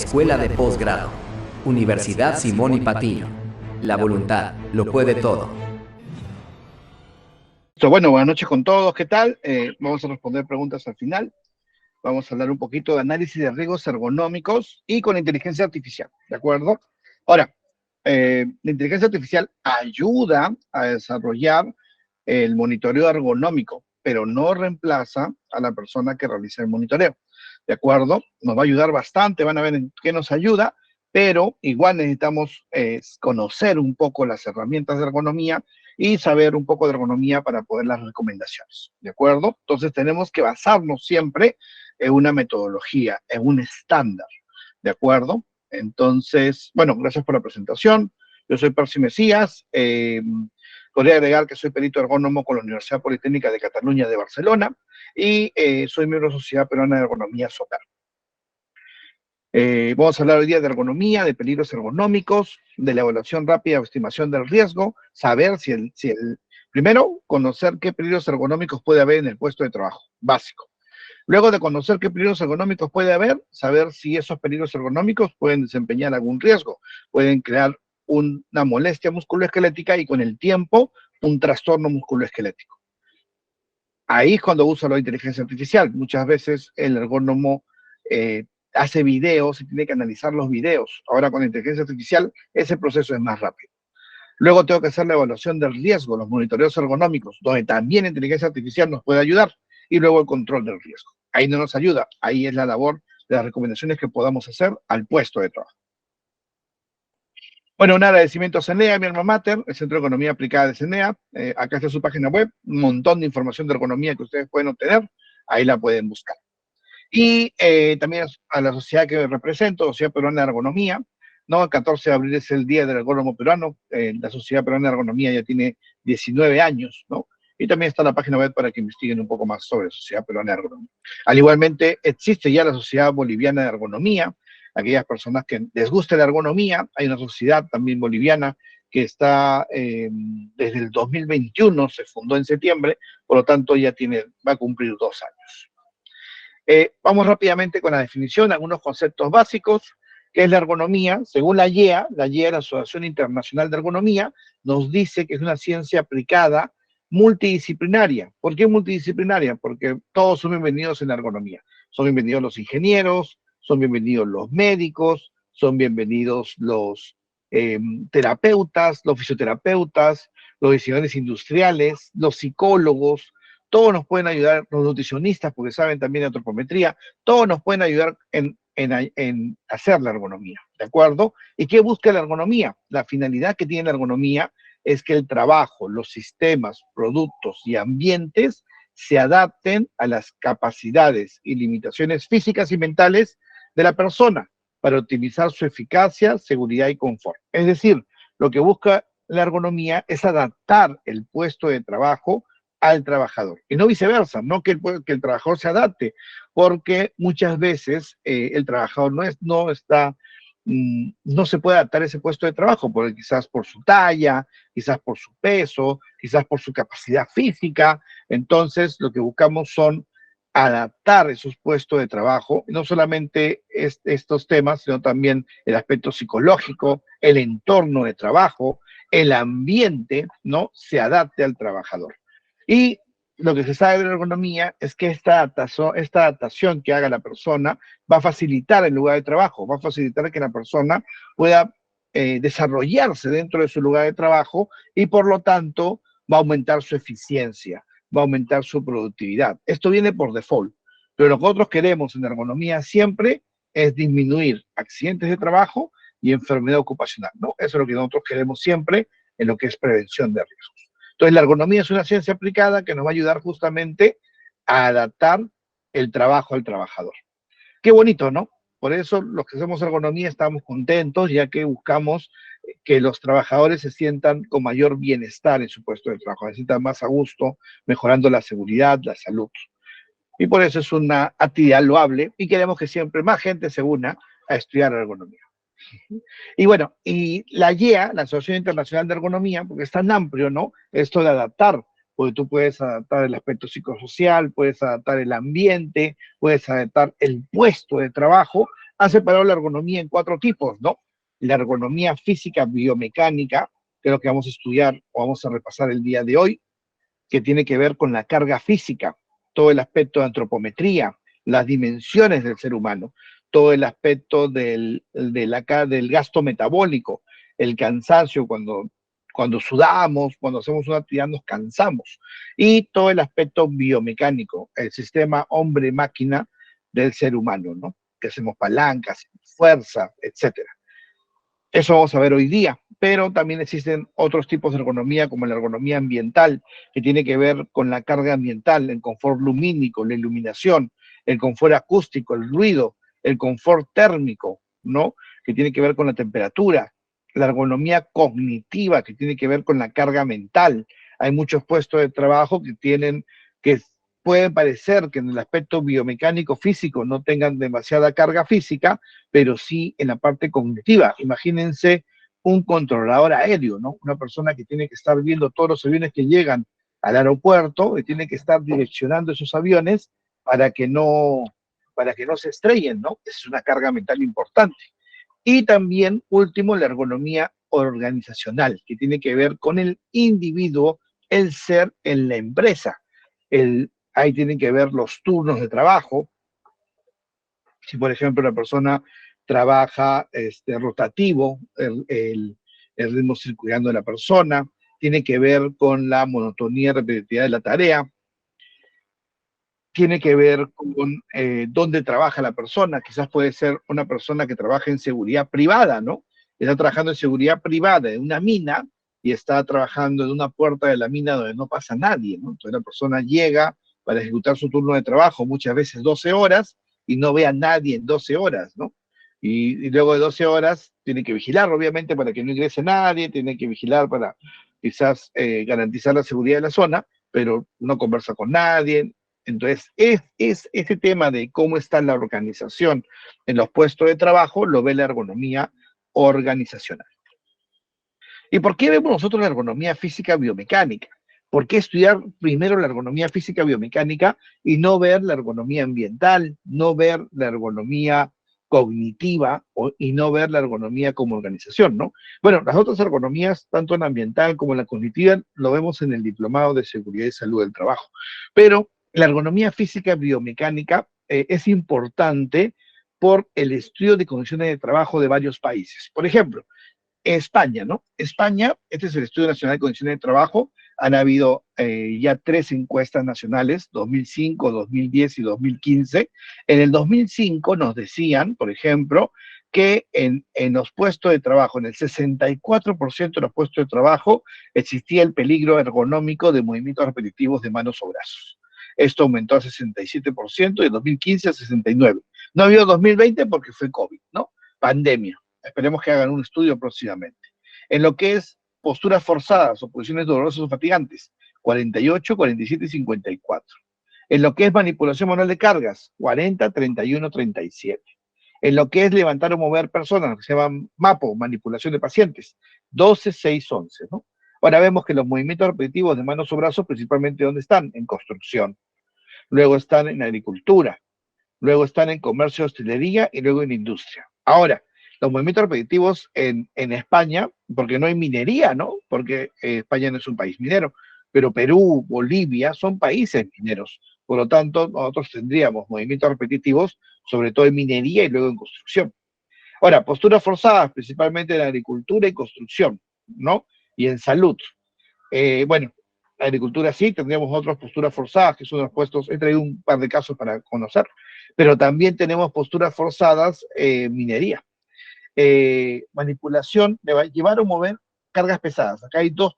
Escuela de Posgrado. Universidad Simón y Patiño. La voluntad lo puede todo. Bueno, buenas noches con todos, ¿qué tal? Vamos a responder preguntas al final. Vamos a hablar un poquito de análisis de riesgos ergonómicos y con inteligencia artificial, ¿de acuerdo? Ahora, la inteligencia artificial ayuda a desarrollar el monitoreo ergonómico, pero no reemplaza a la persona que realiza el monitoreo, ¿de acuerdo? Nos va a ayudar bastante, van a ver en qué nos ayuda, pero igual necesitamos conocer un poco las herramientas de ergonomía y saber un poco de ergonomía para poder las recomendaciones, ¿de acuerdo? Entonces tenemos que basarnos siempre en una metodología, en un estándar, ¿de acuerdo? Entonces, bueno, gracias por la presentación. Yo soy Percy Mesías. Podría agregar que soy perito ergónomo con la Universidad Politécnica de Cataluña de Barcelona y soy miembro de la Sociedad Peruana de Ergonomía, SOPER. Vamos a hablar hoy día de ergonomía, de peligros ergonómicos, de la evaluación rápida o estimación del riesgo, saber primero, conocer qué peligros ergonómicos puede haber en el puesto de trabajo, básico. Luego de conocer qué peligros ergonómicos puede haber, saber si esos peligros ergonómicos pueden desempeñar algún riesgo, pueden crear una molestia musculoesquelética y con el tiempo un trastorno musculoesquelético. Ahí es cuando uso la inteligencia artificial. Muchas veces el ergónomo hace videos y tiene que analizar los videos. Ahora con la inteligencia artificial ese proceso es más rápido. Luego tengo que hacer la evaluación del riesgo, los monitoreos ergonómicos, donde también la inteligencia artificial nos puede ayudar. Y luego el control del riesgo. Ahí no nos ayuda, ahí es la labor de las recomendaciones que podamos hacer al puesto de trabajo. Bueno, un agradecimiento a CENEA, mi alma mater, el Centro de Economía Aplicada de CENEA. Acá está su página web, un montón de información de ergonomía que ustedes pueden obtener, ahí la pueden buscar. Y también a la sociedad que represento, Sociedad Peruana de Ergonomía, ¿no? El 14 de abril es el Día del Ergónomo Peruano, la Sociedad Peruana de Ergonomía ya tiene 19 años, ¿no? Y también está la página web para que investiguen un poco más sobre la Sociedad Peruana de Ergonomía. Al igualmente, existe ya la Sociedad Boliviana de Ergonomía, aquellas personas que les guste la ergonomía. Hay una sociedad también boliviana que está desde el 2021, se fundó en septiembre, por lo tanto ya va a cumplir 2 años. Vamos rápidamente con la definición, algunos conceptos básicos. ¿Qué es la ergonomía? Según la IEA, la Asociación Internacional de Ergonomía, nos dice que es una ciencia aplicada multidisciplinaria. ¿Por qué multidisciplinaria? Porque todos son bienvenidos en la ergonomía. Son bienvenidos los ingenieros, son bienvenidos los médicos, son bienvenidos los terapeutas, los fisioterapeutas, los diseñadores industriales, los psicólogos. Todos nos pueden ayudar, los nutricionistas, porque saben también de antropometría, todos nos pueden ayudar en hacer la ergonomía, ¿de acuerdo? ¿Y qué busca la ergonomía? La finalidad que tiene la ergonomía es que el trabajo, los sistemas, productos y ambientes se adapten a las capacidades y limitaciones físicas y mentales de la persona para optimizar su eficacia, seguridad y confort. Es decir, lo que busca la ergonomía es adaptar el puesto de trabajo al trabajador, y no viceversa, no que el trabajador se adapte, porque muchas veces el trabajador no se puede adaptar a ese puesto de trabajo, porque quizás por su talla, quizás por su peso, quizás por su capacidad física. Entonces lo que buscamos son adaptar esos puestos de trabajo, no solamente estos temas, sino también el aspecto psicológico, el entorno de trabajo, el ambiente, ¿no? Se adapte al trabajador. Y lo que se sabe de la ergonomía es que esta adaptación que haga la persona va a facilitar el lugar de trabajo, va a facilitar que la persona pueda desarrollarse dentro de su lugar de trabajo y por lo tanto va a aumentar su eficiencia, va a aumentar su productividad. Esto viene por default, pero lo que nosotros queremos en ergonomía siempre es disminuir accidentes de trabajo y enfermedad ocupacional, ¿no? Eso es lo que nosotros queremos siempre en lo que es prevención de riesgos. Entonces, la ergonomía es una ciencia aplicada que nos va a ayudar justamente a adaptar el trabajo al trabajador. Qué bonito, ¿no? Por eso los que hacemos ergonomía estamos contentos, ya que buscamos que los trabajadores se sientan con mayor bienestar en su puesto de trabajo, se sientan más a gusto, mejorando la seguridad, la salud. Y por eso es una actividad loable y queremos que siempre más gente se una a estudiar ergonomía. Y bueno, y la IEA, la Asociación Internacional de Ergonomía, porque es tan amplio, ¿no? Esto de adaptar, porque tú puedes adaptar el aspecto psicosocial, puedes adaptar el ambiente, puedes adaptar el puesto de trabajo ha separado la ergonomía en cuatro tipos, ¿no? La ergonomía física biomecánica, que es lo que vamos a estudiar o vamos a repasar el día de hoy, que tiene que ver con la carga física, todo el aspecto de antropometría, las dimensiones del ser humano, todo el aspecto del gasto metabólico, el cansancio cuando sudamos, cuando hacemos una actividad nos cansamos, y todo el aspecto biomecánico, el sistema hombre-máquina del ser humano, ¿no? Que hacemos palancas, fuerza, etcétera. Eso vamos a ver hoy día, pero también existen otros tipos de ergonomía, como la ergonomía ambiental, que tiene que ver con la carga ambiental, el confort lumínico, la iluminación, el confort acústico, el ruido, el confort térmico, ¿no? Que tiene que ver con la temperatura, la ergonomía cognitiva, que tiene que ver con la carga mental. Hay muchos puestos de trabajo que pueden parecer que en el aspecto biomecánico físico no tengan demasiada carga física, pero sí en la parte cognitiva. Imagínense un controlador aéreo, ¿no? Una persona que tiene que estar viendo todos los aviones que llegan al aeropuerto y tiene que estar direccionando esos aviones para que no se estrellen, ¿no? Esa es una carga mental importante. Y también, último, la ergonomía organizacional, que tiene que ver con el individuo, el ser en la empresa. Ahí tienen que ver los turnos de trabajo. Si, por ejemplo, la persona trabaja rotativo, el ritmo circulando de la persona, tiene que ver con la monotonía y repetitividad de la tarea, tiene que ver con dónde trabaja la persona. Quizás puede ser una persona que trabaja en seguridad privada, ¿no? Está trabajando en seguridad privada en una mina y está trabajando en una puerta de la mina donde no pasa nadie, ¿no? Entonces la persona llega para ejecutar su turno de trabajo, muchas veces 12 horas, y no ve a nadie en 12 horas, ¿no? Y luego de 12 horas tiene que vigilar, obviamente, para que no ingrese nadie, tiene que vigilar para quizás garantizar la seguridad de la zona, pero no conversa con nadie. Entonces, es este tema de cómo está la organización en los puestos de trabajo, lo ve la ergonomía organizacional. ¿Y por qué vemos nosotros la ergonomía física biomecánica? ¿Por qué estudiar primero la ergonomía física biomecánica y no ver la ergonomía ambiental, no ver la ergonomía cognitiva y no ver la ergonomía como organización, ¿no? Bueno, las otras ergonomías, tanto en la ambiental como en la cognitiva, lo vemos en el diplomado de seguridad y salud del trabajo. Pero la ergonomía física biomecánica es importante por el estudio de condiciones de trabajo de varios países. Por ejemplo, España, ¿no? España, este es el Estudio Nacional de Condiciones de Trabajo, han habido ya tres encuestas nacionales, 2005, 2010 y 2015. En el 2005 nos decían, por ejemplo, que en los puestos de trabajo, en el 64% de los puestos de trabajo, existía el peligro ergonómico de movimientos repetitivos de manos o brazos. Esto aumentó a 67% y en 2015 a 69%. No ha habido 2020 porque fue COVID, ¿no? Pandemia. Esperemos que hagan un estudio próximamente. En lo que es posturas forzadas o posiciones dolorosas o fatigantes, 48, 47 y 54. En lo que es manipulación manual de cargas, 40, 31, 37. En lo que es levantar o mover personas, lo que se llama MAPO, manipulación de pacientes, 12, 6, 11, ¿no? Ahora vemos que los movimientos repetitivos de manos o brazos, principalmente, ¿dónde están? En construcción. Luego están en agricultura. Luego están en comercio, hostelería y luego en industria. Ahora, los movimientos repetitivos en España, porque no hay minería, ¿no? Porque España no es un país minero, pero Perú, Bolivia son países mineros. Por lo tanto, nosotros tendríamos movimientos repetitivos, sobre todo en minería y luego en construcción. Ahora, posturas forzadas, principalmente en agricultura y construcción, ¿no? Y en salud. Bueno, la agricultura sí, tendríamos otras posturas forzadas, que son los puestos, he traído un par de casos para conocer, pero también tenemos posturas forzadas, minería, manipulación, de llevar o mover cargas pesadas. Acá hay dos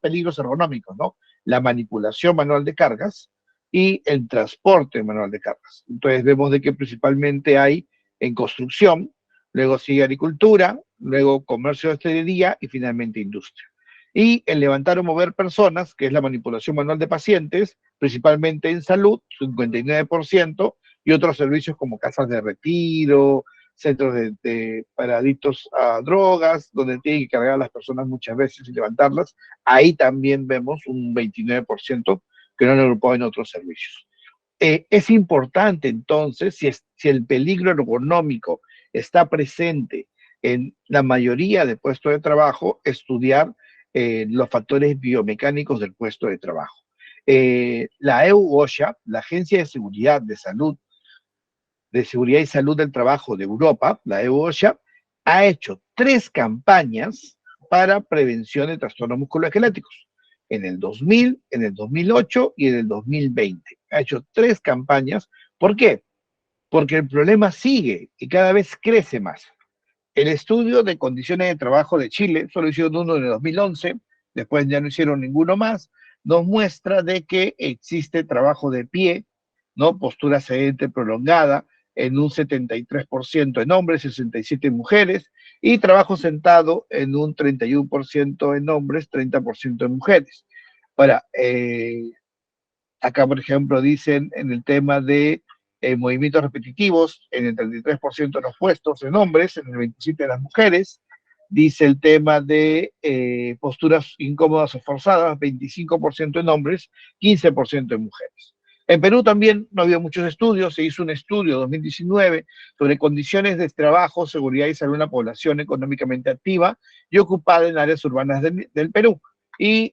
peligros ergonómicos, ¿no? La manipulación manual de cargas y el transporte manual de cargas. Entonces vemos de que principalmente hay en construcción, luego sigue agricultura, luego comercio de hostelería y finalmente industria. Y el levantar o mover personas, que es la manipulación manual de pacientes, principalmente en salud, 59%, y otros servicios como casas de retiro, centros para adictos a drogas, donde tienen que cargar a las personas muchas veces y levantarlas. Ahí también vemos un 29% que no han agrupado en otros servicios. Es importante entonces, si el peligro ergonómico está presente en la mayoría de puestos de trabajo, estudiar los factores biomecánicos del puesto de trabajo. La EU-OSHA, la Agencia de Seguridad y Salud del Trabajo de Europa, la EU-OSHA, ha hecho 3 campañas para prevención de trastornos musculoesqueléticos. En el 2000, en el 2008 y en el 2020. Ha hecho 3 campañas. ¿Por qué? Porque el problema sigue y cada vez crece más. El estudio de condiciones de trabajo de Chile, solo hicieron uno en el 2011, después ya no hicieron ninguno más, nos muestra de que existe trabajo de pie, ¿no? Postura sedente prolongada en un 73% en hombres, 67% en mujeres, y trabajo sentado en un 31% en hombres, 30% en mujeres. Ahora, acá, por ejemplo, dicen en el tema de movimientos repetitivos, en el 33% de los puestos en hombres, en el 27% de las mujeres. Dice el tema de posturas incómodas o forzadas, 25% en hombres, 15% en mujeres. En Perú también no había muchos estudios, se hizo un estudio en 2019 sobre condiciones de trabajo, seguridad y salud en la población económicamente activa y ocupada en áreas urbanas del Perú. Y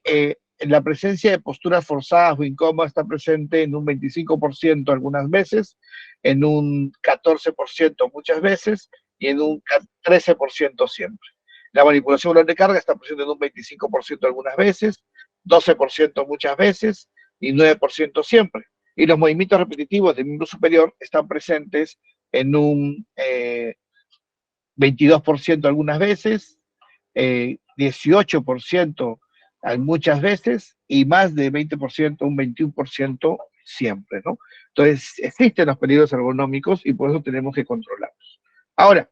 la presencia de posturas forzadas o incómodas está presente en un 25% algunas veces, en un 14% muchas veces y en un 13% siempre. La manipulación de carga está presente en un 25% algunas veces, 12% muchas veces y 9% siempre. Y los movimientos repetitivos del miembro superior están presentes en un 22% algunas veces, 18% muchas veces y más de 20%, un 21% siempre, ¿no? Entonces, existen los peligros ergonómicos y por eso tenemos que controlarlos. Ahora,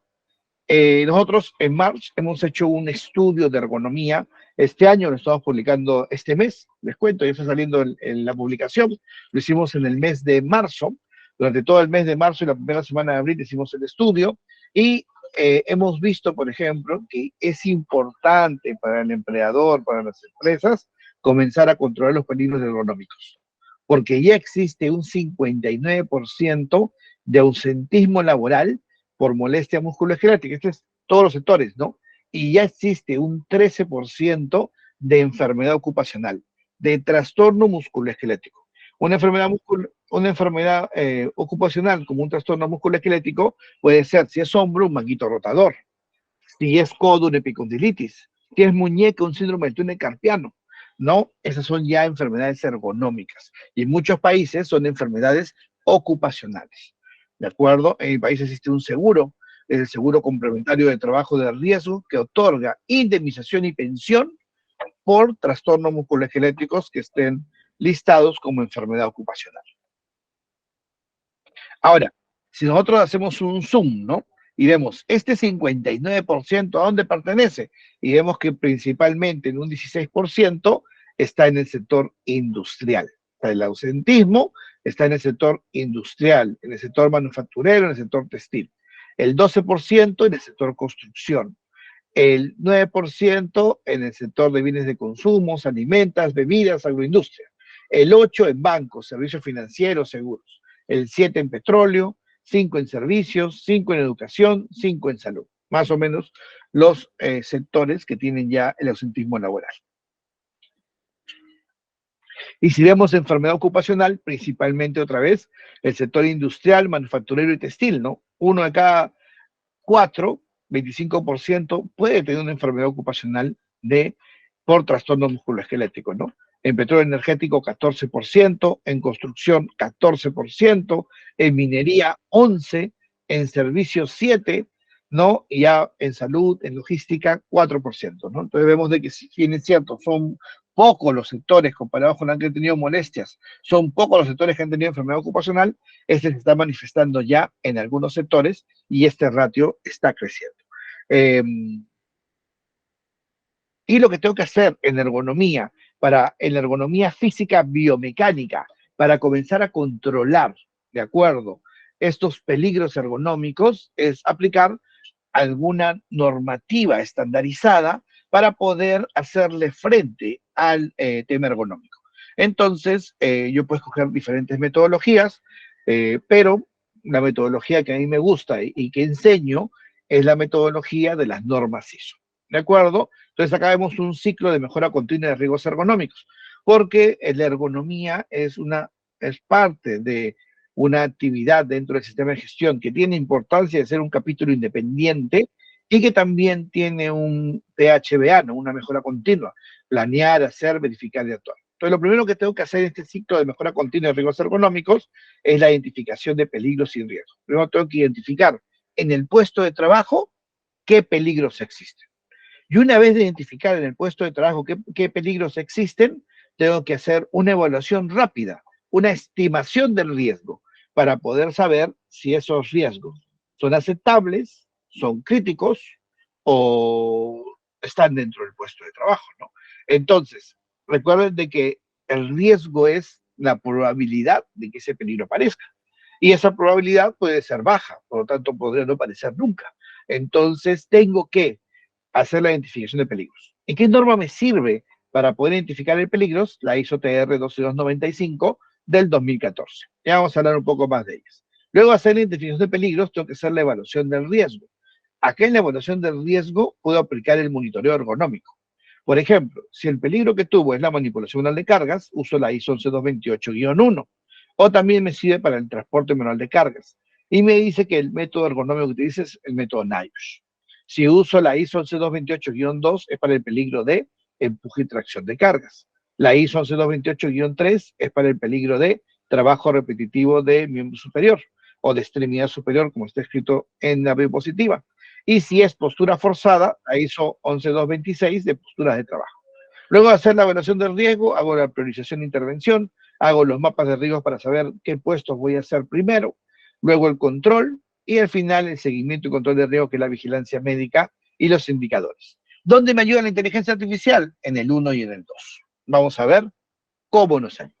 nosotros en March hemos hecho un estudio de ergonomía. Este año lo estamos publicando este mes, les cuento, ya está saliendo en la publicación. Lo hicimos en el mes de marzo. Durante todo el mes de marzo y la primera semana de abril hicimos el estudio y hemos visto, por ejemplo, que es importante para el empleador, para las empresas, comenzar a controlar los peligros ergonómicos, porque ya existe un 59% de ausentismo laboral por molestia musculoesquelética. Esto es todos los sectores, ¿no? Y ya existe un 13% de enfermedad ocupacional, de trastorno musculoesquelético. Una enfermedad ocupacional como un trastorno musculoesquelético puede ser, si es hombro, un manguito rotador, si es codo, una epicondilitis, si es muñeca, un síndrome del túnel carpiano. No, esas son ya enfermedades ergonómicas. Y en muchos países son enfermedades ocupacionales. ¿De acuerdo? En mi país existe un seguro, el seguro complementario de trabajo de riesgo, que otorga indemnización y pensión por trastornos musculoesqueléticos que estén listados como enfermedad ocupacional. Ahora, si nosotros hacemos un zoom, ¿no? Y vemos este 59% a dónde pertenece, y vemos que principalmente en un 16% está en el sector industrial. O sea, el ausentismo está en el sector industrial, en el sector manufacturero, en el sector textil. El 12% en el sector construcción. El 9% en el sector de bienes de consumo, alimentos, bebidas, agroindustria. El 8% en bancos, servicios financieros, seguros. El 7% en petróleo, 5% en servicios, 5% en educación, 5% en salud. Más o menos los sectores que tienen ya el ausentismo laboral. Y si vemos enfermedad ocupacional, principalmente otra vez, el sector industrial, manufacturero y textil, ¿no? 1 de cada 4, 25%, puede tener una enfermedad ocupacional por trastorno musculoesquelético, ¿no? En petróleo energético 14%, en construcción 14%, en minería 11%, en servicios 7%, ¿no? Y ya en salud, en logística 4%, ¿no? Entonces vemos de que si bien es cierto, son pocos los sectores comparados con los que han tenido molestias, son pocos los sectores que han tenido enfermedad ocupacional, este se está manifestando ya en algunos sectores y este ratio está creciendo. Y lo que tengo que hacer en ergonomía, en la ergonomía física biomecánica, para comenzar a controlar, ¿de acuerdo?, estos peligros ergonómicos, es aplicar alguna normativa estandarizada para poder hacerle frente al tema ergonómico. Entonces, yo puedo escoger diferentes metodologías, pero la metodología que a mí me gusta y que enseño es la metodología de las normas ISO. ¿De acuerdo? Entonces acá vemos un ciclo de mejora continua de riesgos ergonómicos, porque la ergonomía es parte de una actividad dentro del sistema de gestión que tiene importancia de ser un capítulo independiente y que también tiene un PHBA, ¿no? Una mejora continua, planear, hacer, verificar y actuar. Entonces, lo primero que tengo que hacer en este ciclo de mejora continua de riesgos ergonómicos es la identificación de peligros y riesgos. Primero tengo que identificar en el puesto de trabajo qué peligros existen. Y una vez de identificar en el puesto de trabajo qué peligros existen, tengo que hacer una evaluación rápida, una estimación del riesgo, para poder saber si esos riesgos son aceptables, son críticos o están dentro del puesto de trabajo, ¿no? Entonces, recuerden de que el riesgo es la probabilidad de que ese peligro aparezca. Y esa probabilidad puede ser baja, por lo tanto podría no aparecer nunca. Entonces, tengo que hacer la identificación de peligros. ¿En qué norma me sirve para poder identificar el peligro? La ISO TR 12295 del 2014. Ya vamos a hablar un poco más de ellas. Luego de hacer la identificación de peligros, tengo que hacer la evaluación del riesgo. Acá en la evaluación del riesgo puedo aplicar el monitoreo ergonómico. Por ejemplo, si el peligro que tuvo es la manipulación manual de cargas, uso la ISO 11228-1. O también me sirve para el transporte manual de cargas. Y me dice que el método ergonómico que utiliza es el método NIOSH. Si uso la ISO 11228-2 es para el peligro de empuje y tracción de cargas. La ISO 11228-3 es para el peligro de trabajo repetitivo de miembro superior o de extremidad superior, como está escrito en la diapositiva. Y si es postura forzada, la ISO 11226 de posturas de trabajo. Luego de hacer la evaluación del riesgo, hago la priorización de intervención, hago los mapas de riesgos para saber qué puestos voy a hacer primero, luego el control y al final el seguimiento y control de riesgo, que es la vigilancia médica y los indicadores. ¿Dónde me ayuda la inteligencia artificial? En el 1 y en el 2. Vamos a ver cómo nos ayuda.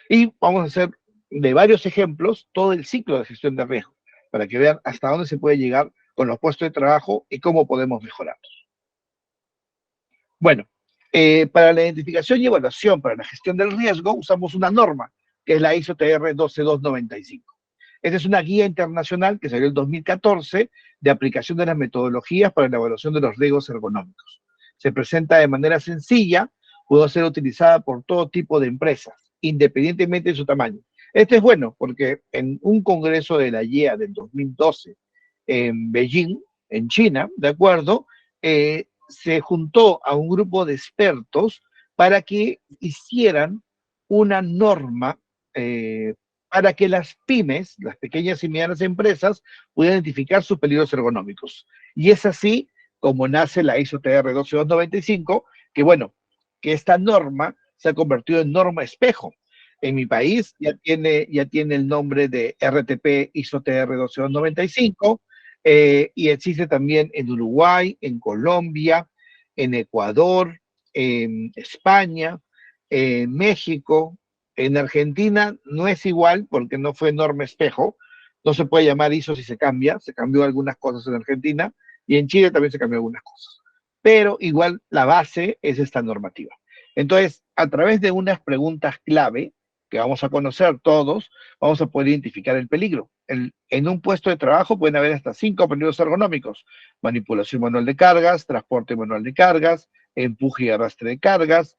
Y vamos a hacer de varios ejemplos todo el ciclo de gestión de riesgo, para que vean hasta dónde se puede llegar con los puestos de trabajo y cómo podemos mejorarlos. Bueno, para la identificación y evaluación, para la gestión del riesgo, usamos una norma, que es la ISO TR 12295. Esta es una guía internacional que salió en 2014 de aplicación de las metodologías para la evaluación de los riesgos ergonómicos. Se presenta de manera sencilla, puede ser utilizada por todo tipo de empresas, independientemente de su tamaño. Este es bueno porque en un congreso de la IEA del 2012 en Beijing, en China, ¿de acuerdo? Se juntó a un grupo de expertos para que hicieran una norma para que las pymes, las pequeñas y medianas empresas, pudieran identificar sus peligros ergonómicos. Y es así como nace la ISO TR 12295, que bueno, que esta norma se ha convertido en norma espejo. En mi país ya tiene el nombre de RTP ISO TR 12295, y existe también en Uruguay, en Colombia, en Ecuador, en España, en México. En Argentina no es igual porque no fue norma espejo, no se puede llamar ISO si se cambia, se cambió algunas cosas en Argentina y en Chile también se cambió algunas cosas. Pero igual la base es esta normativa. Entonces, a través de unas preguntas clave que vamos a conocer todos, vamos a poder identificar el peligro. En un puesto de trabajo pueden haber hasta 5 peligros ergonómicos: manipulación manual de cargas, transporte manual de cargas, empuje y arrastre de cargas,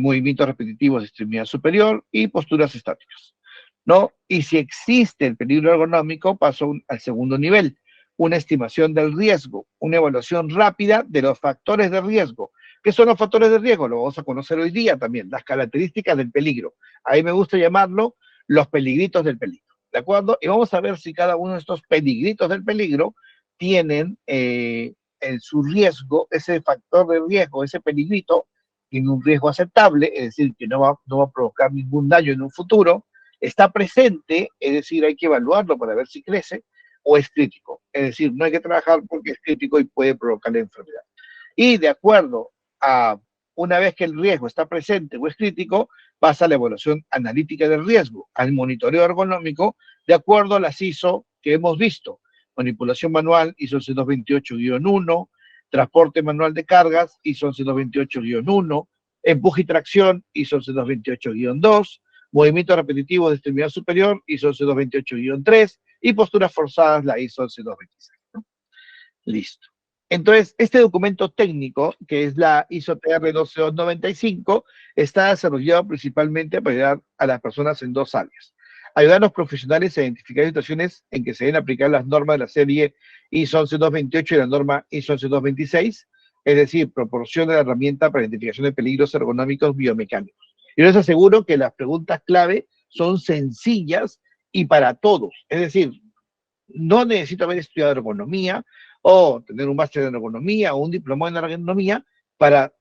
movimientos repetitivos de extremidad superior y posturas estáticas, ¿no? Y si existe el peligro ergonómico, paso al segundo nivel, una estimación del riesgo, una evaluación rápida de los factores de riesgo. ¿Qué son los factores de riesgo? Lo vamos a conocer hoy día también, las características del peligro. Ahí me gusta llamarlo los peligritos del peligro, ¿de acuerdo? Y vamos a ver si cada uno de estos peligritos del peligro tienen en su riesgo, ese factor de riesgo, ese peligrito, tiene un riesgo aceptable, es decir, que no va a provocar ningún daño en un futuro, está presente, es decir, hay que evaluarlo para ver si crece, o es crítico, es decir, no hay que trabajar porque es crítico y puede provocar la enfermedad. Y de acuerdo a una vez que el riesgo está presente o es crítico, pasa a la evaluación analítica del riesgo, al monitoreo ergonómico, de acuerdo a las ISO que hemos visto: manipulación manual ISO 11228-1, transporte manual de cargas ISO 11228-1, empuje y tracción ISO 11228-2, movimiento repetitivo de extremidad superior ISO 11228-3 y posturas forzadas la ISO 11226. Listo. Entonces, este documento técnico, que es la ISO TR 12295, está desarrollado principalmente para ayudar a las personas en dos áreas. Ayudar a los profesionales a identificar situaciones en que se deben aplicar las normas de la serie ISO 11228 y la norma ISO 11226, es decir, proporciona la herramienta para identificación de peligros ergonómicos biomecánicos. Y les aseguro que las preguntas clave son sencillas y para todos. Es decir, no necesito haber estudiado ergonomía o tener un máster en ergonomía o un diplomado en ergonomía para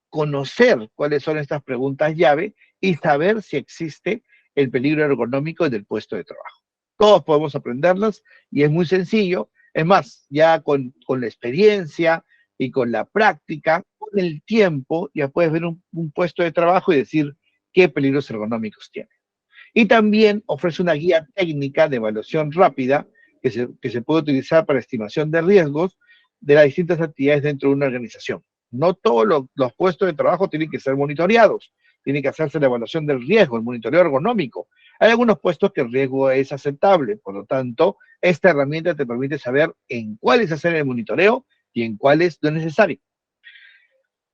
conocer cuáles son estas preguntas llave y saber si existe el peligro ergonómico del puesto de trabajo. Todos podemos aprenderlas y es muy sencillo. Es más, ya con la experiencia y con la práctica, con el tiempo, ya puedes ver un puesto de trabajo y decir qué peligros ergonómicos tiene. Y también ofrece una guía técnica de evaluación rápida que se puede utilizar para estimación de riesgos de las distintas actividades dentro de una organización. No todos los puestos de trabajo tienen que ser monitoreados, tiene que hacerse la evaluación del riesgo, el monitoreo ergonómico. Hay algunos puestos que el riesgo es aceptable, por lo tanto, esta herramienta te permite saber en cuáles hacer el monitoreo y en cuáles no es necesario.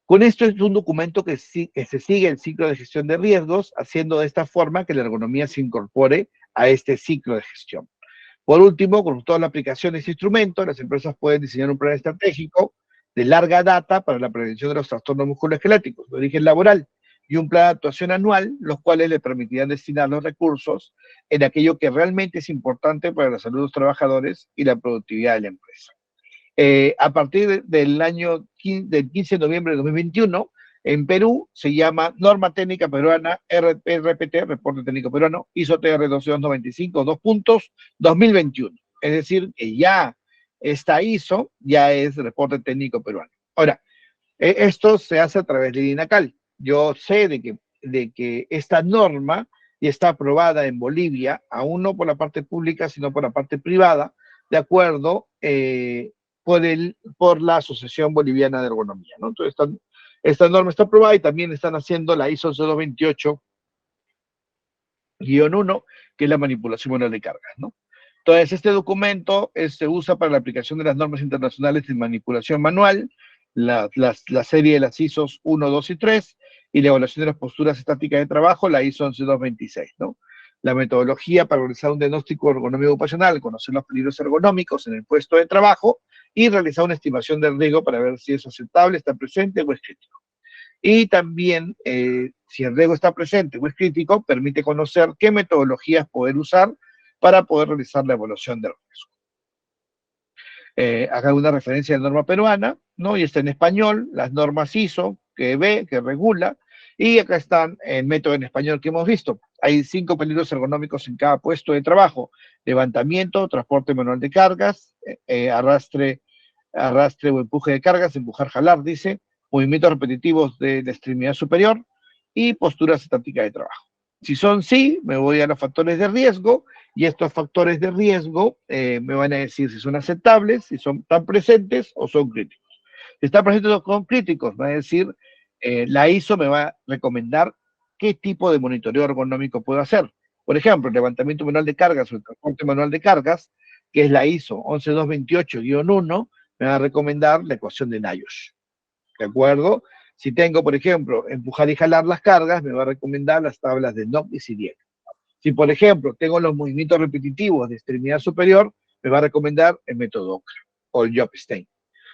Con esto es un documento que se sigue el ciclo de gestión de riesgos, haciendo de esta forma que la ergonomía se incorpore a este ciclo de gestión. Por último, con toda la aplicación de este instrumento, las empresas pueden diseñar un plan estratégico de larga data para la prevención de los trastornos musculoesqueléticos de origen laboral y un plan de actuación anual, los cuales le permitirán destinar los recursos en aquello que realmente es importante para la salud de los trabajadores y la productividad de la empresa. A partir del año del 15 de noviembre de 2021, en Perú se llama Norma Técnica Peruana RPT, Reporte Técnico Peruano, ISO TR 12295, 2021. Es decir, que ya esta ISO ya es Reporte Técnico Peruano. Ahora, esto se hace a través de INACAL. Yo sé de que esta norma ya está aprobada en Bolivia, aún no por la parte pública, sino por la parte privada, de acuerdo por la Asociación Boliviana de Ergonomía, ¿no? Entonces, esta norma está aprobada y también están haciendo la ISO 228-1, que es la manipulación manual de cargas, ¿no? Entonces, este documento se usa para la aplicación de las normas internacionales de manipulación manual, la serie de las ISOs 1, 2 y 3, y la evaluación de las posturas estáticas de trabajo, la ISO 11226, ¿no? La metodología para realizar un diagnóstico ergonómico ocupacional, conocer los peligros ergonómicos en el puesto de trabajo y realizar una estimación del riesgo para ver si es aceptable, está presente o es crítico. Y también, si el riesgo está presente o es crítico, permite conocer qué metodologías poder usar para poder realizar la evaluación del riesgo. Acá una referencia a la norma peruana, ¿no? Y está en español, las normas ISO, que ve, que regula, y acá están el método en español que hemos visto. Hay 5 peligros ergonómicos en cada puesto de trabajo: levantamiento, transporte manual de cargas, arrastre o empuje de cargas, empujar, jalar, dice, movimientos repetitivos de la extremidad superior y posturas estáticas de trabajo. Si son sí, me voy a los factores de riesgo y estos factores de riesgo me van a decir si son aceptables, si son tan presentes o son críticos. Si están presentes o son críticos, va a decir, la ISO me va a recomendar qué tipo de monitoreo ergonómico puedo hacer. Por ejemplo, el levantamiento manual de cargas o el transporte manual de cargas, que es la ISO 11228-1, me va a recomendar la ecuación de NIOSH. ¿De acuerdo? Si tengo, por ejemplo, empujar y jalar las cargas, me va a recomendar las tablas de Nock y Siriec. Si, por ejemplo, tengo los movimientos repetitivos de extremidad superior, me va a recomendar el método Okra o el Jobstein.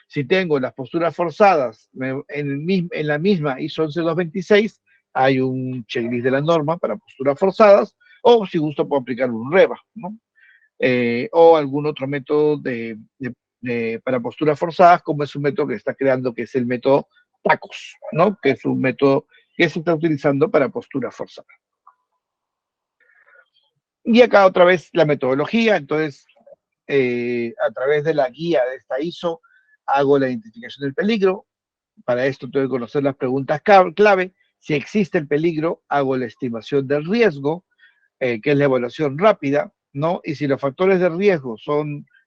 Si tengo las posturas forzadas en la misma ISO 11226, hay un checklist de la norma para posturas forzadas, o si gusto puedo aplicar un REBA, ¿no? O algún otro método para posturas forzadas, como es un método que está creando, que es el método TACOS, ¿no? Que es un método que se está utilizando para posturas forzadas. Y acá otra vez la metodología, entonces a través de la guía de esta ISO hago la identificación del peligro. Para esto tengo que conocer las preguntas clave. Si existe el peligro, hago la estimación del riesgo, que es la evaluación rápida, ¿no? Y si los factores de riesgo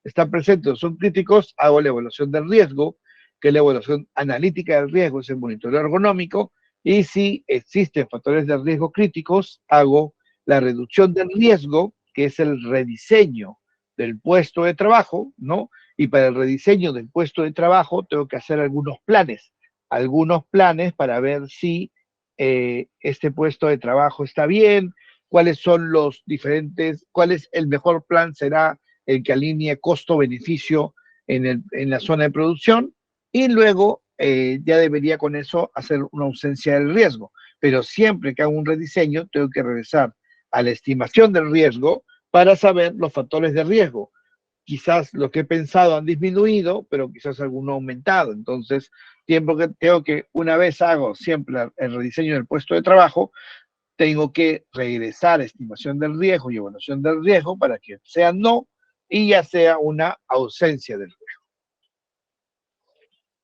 están presentes o son críticos, hago la evaluación del riesgo, que es la evaluación analítica del riesgo, es el monitoreo ergonómico. Y si existen factores de riesgo críticos, hago la reducción del riesgo, que es el rediseño del puesto de trabajo, ¿no? Y para el rediseño del puesto de trabajo tengo que hacer algunos planes para ver si este puesto de trabajo está bien, cuáles son los diferentes, cuál es el mejor plan será el que alinee costo-beneficio en la zona de producción y luego ya debería con eso hacer una ausencia del riesgo. Pero siempre que hago un rediseño, tengo que regresar a la estimación del riesgo para saber los factores de riesgo. Quizás lo que he pensado han disminuido, pero quizás alguno ha aumentado. Entonces, tiempo que tengo que, una vez hago siempre el rediseño del puesto de trabajo, tengo que regresar a estimación del riesgo y evaluación del riesgo para que sea no y ya sea una ausencia del riesgo.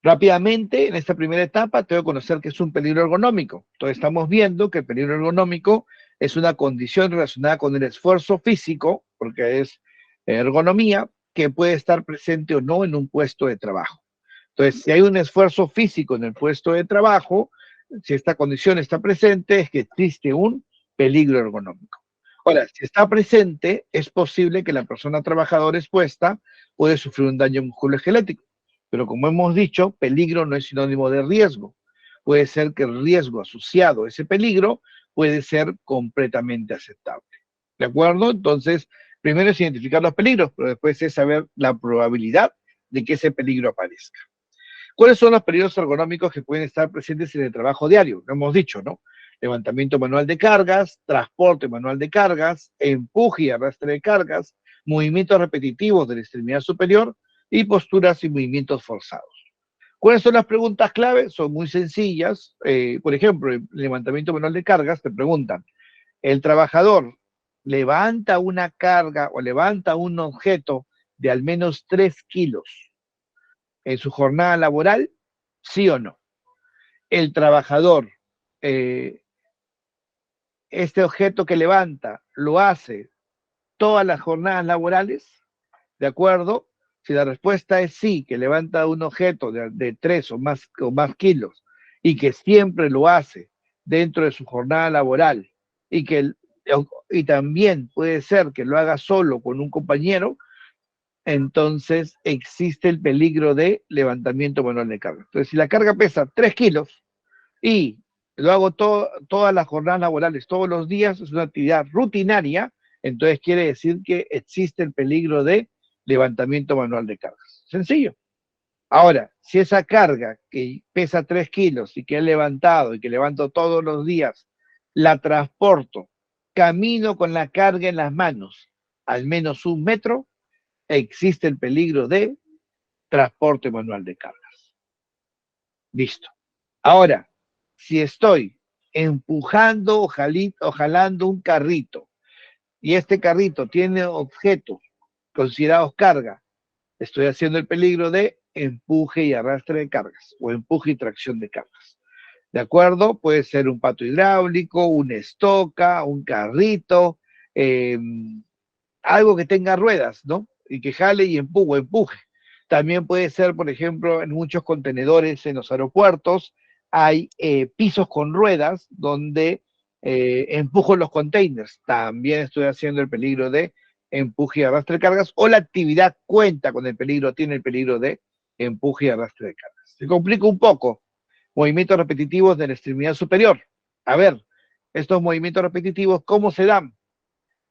Rápidamente, en esta primera etapa, tengo que conocer qué es un peligro ergonómico. Entonces, estamos viendo que el peligro ergonómico es una condición relacionada con el esfuerzo físico, porque es ergonomía, que puede estar presente o no en un puesto de trabajo. Entonces, si hay un esfuerzo físico en el puesto de trabajo, si esta condición está presente, es que existe un peligro ergonómico. Ahora, si está presente, es posible que la persona trabajadora expuesta puede sufrir un daño musculoesquelético. Pero como hemos dicho, peligro no es sinónimo de riesgo. Puede ser que el riesgo asociado a ese peligro puede ser completamente aceptable. ¿De acuerdo? Entonces, primero es identificar los peligros, pero después es saber la probabilidad de que ese peligro aparezca. ¿Cuáles son los peligros ergonómicos que pueden estar presentes en el trabajo diario? Lo hemos dicho, ¿no? Levantamiento manual de cargas, transporte manual de cargas, empuje y arrastre de cargas, movimientos repetitivos de la extremidad superior y posturas y movimientos forzados. ¿Cuáles son las preguntas clave? Son muy sencillas. Por ejemplo, el levantamiento manual de cargas te preguntan, ¿el trabajador levanta una carga o levanta un objeto de al menos 3 kilos en su jornada laboral? ¿Sí o no? El trabajador, eh, este objeto que levanta, lo hace todas las jornadas laborales, ¿de acuerdo? Si la respuesta es sí, que levanta un objeto de 3 o más kilos y que siempre lo hace dentro de su jornada laboral y que y también puede ser que lo haga solo con un compañero, entonces existe el peligro de levantamiento manual de carga. Entonces, si la carga pesa 3 kilos y lo hago todas las jornadas laborales, todos los días, es una actividad rutinaria, entonces quiere decir que existe el peligro de levantamiento manual de cargas. Sencillo. Ahora, si esa carga que pesa 3 kilos y que he levantado y que levanto todos los días, la transporto, camino con la carga en las manos al menos 1 metro, existe el peligro de transporte manual de cargas. Listo. Ahora, si estoy empujando o jalando un carrito y este carrito tiene objetos considerados carga, estoy haciendo el peligro de empuje y arrastre de cargas o empuje y tracción de cargas. ¿De acuerdo? Puede ser un pato hidráulico, una estoca, un carrito, algo que tenga ruedas, ¿no? Y que jale y empuje. También puede ser, por ejemplo, en muchos contenedores en los aeropuertos, hay pisos con ruedas donde empujo los containers. También estoy haciendo el peligro de empuje y arrastre de cargas, o la actividad cuenta con el peligro, tiene el peligro de empuje y arrastre de cargas. Se complica un poco. Movimientos repetitivos de la extremidad superior. A ver, estos movimientos repetitivos, ¿cómo se dan?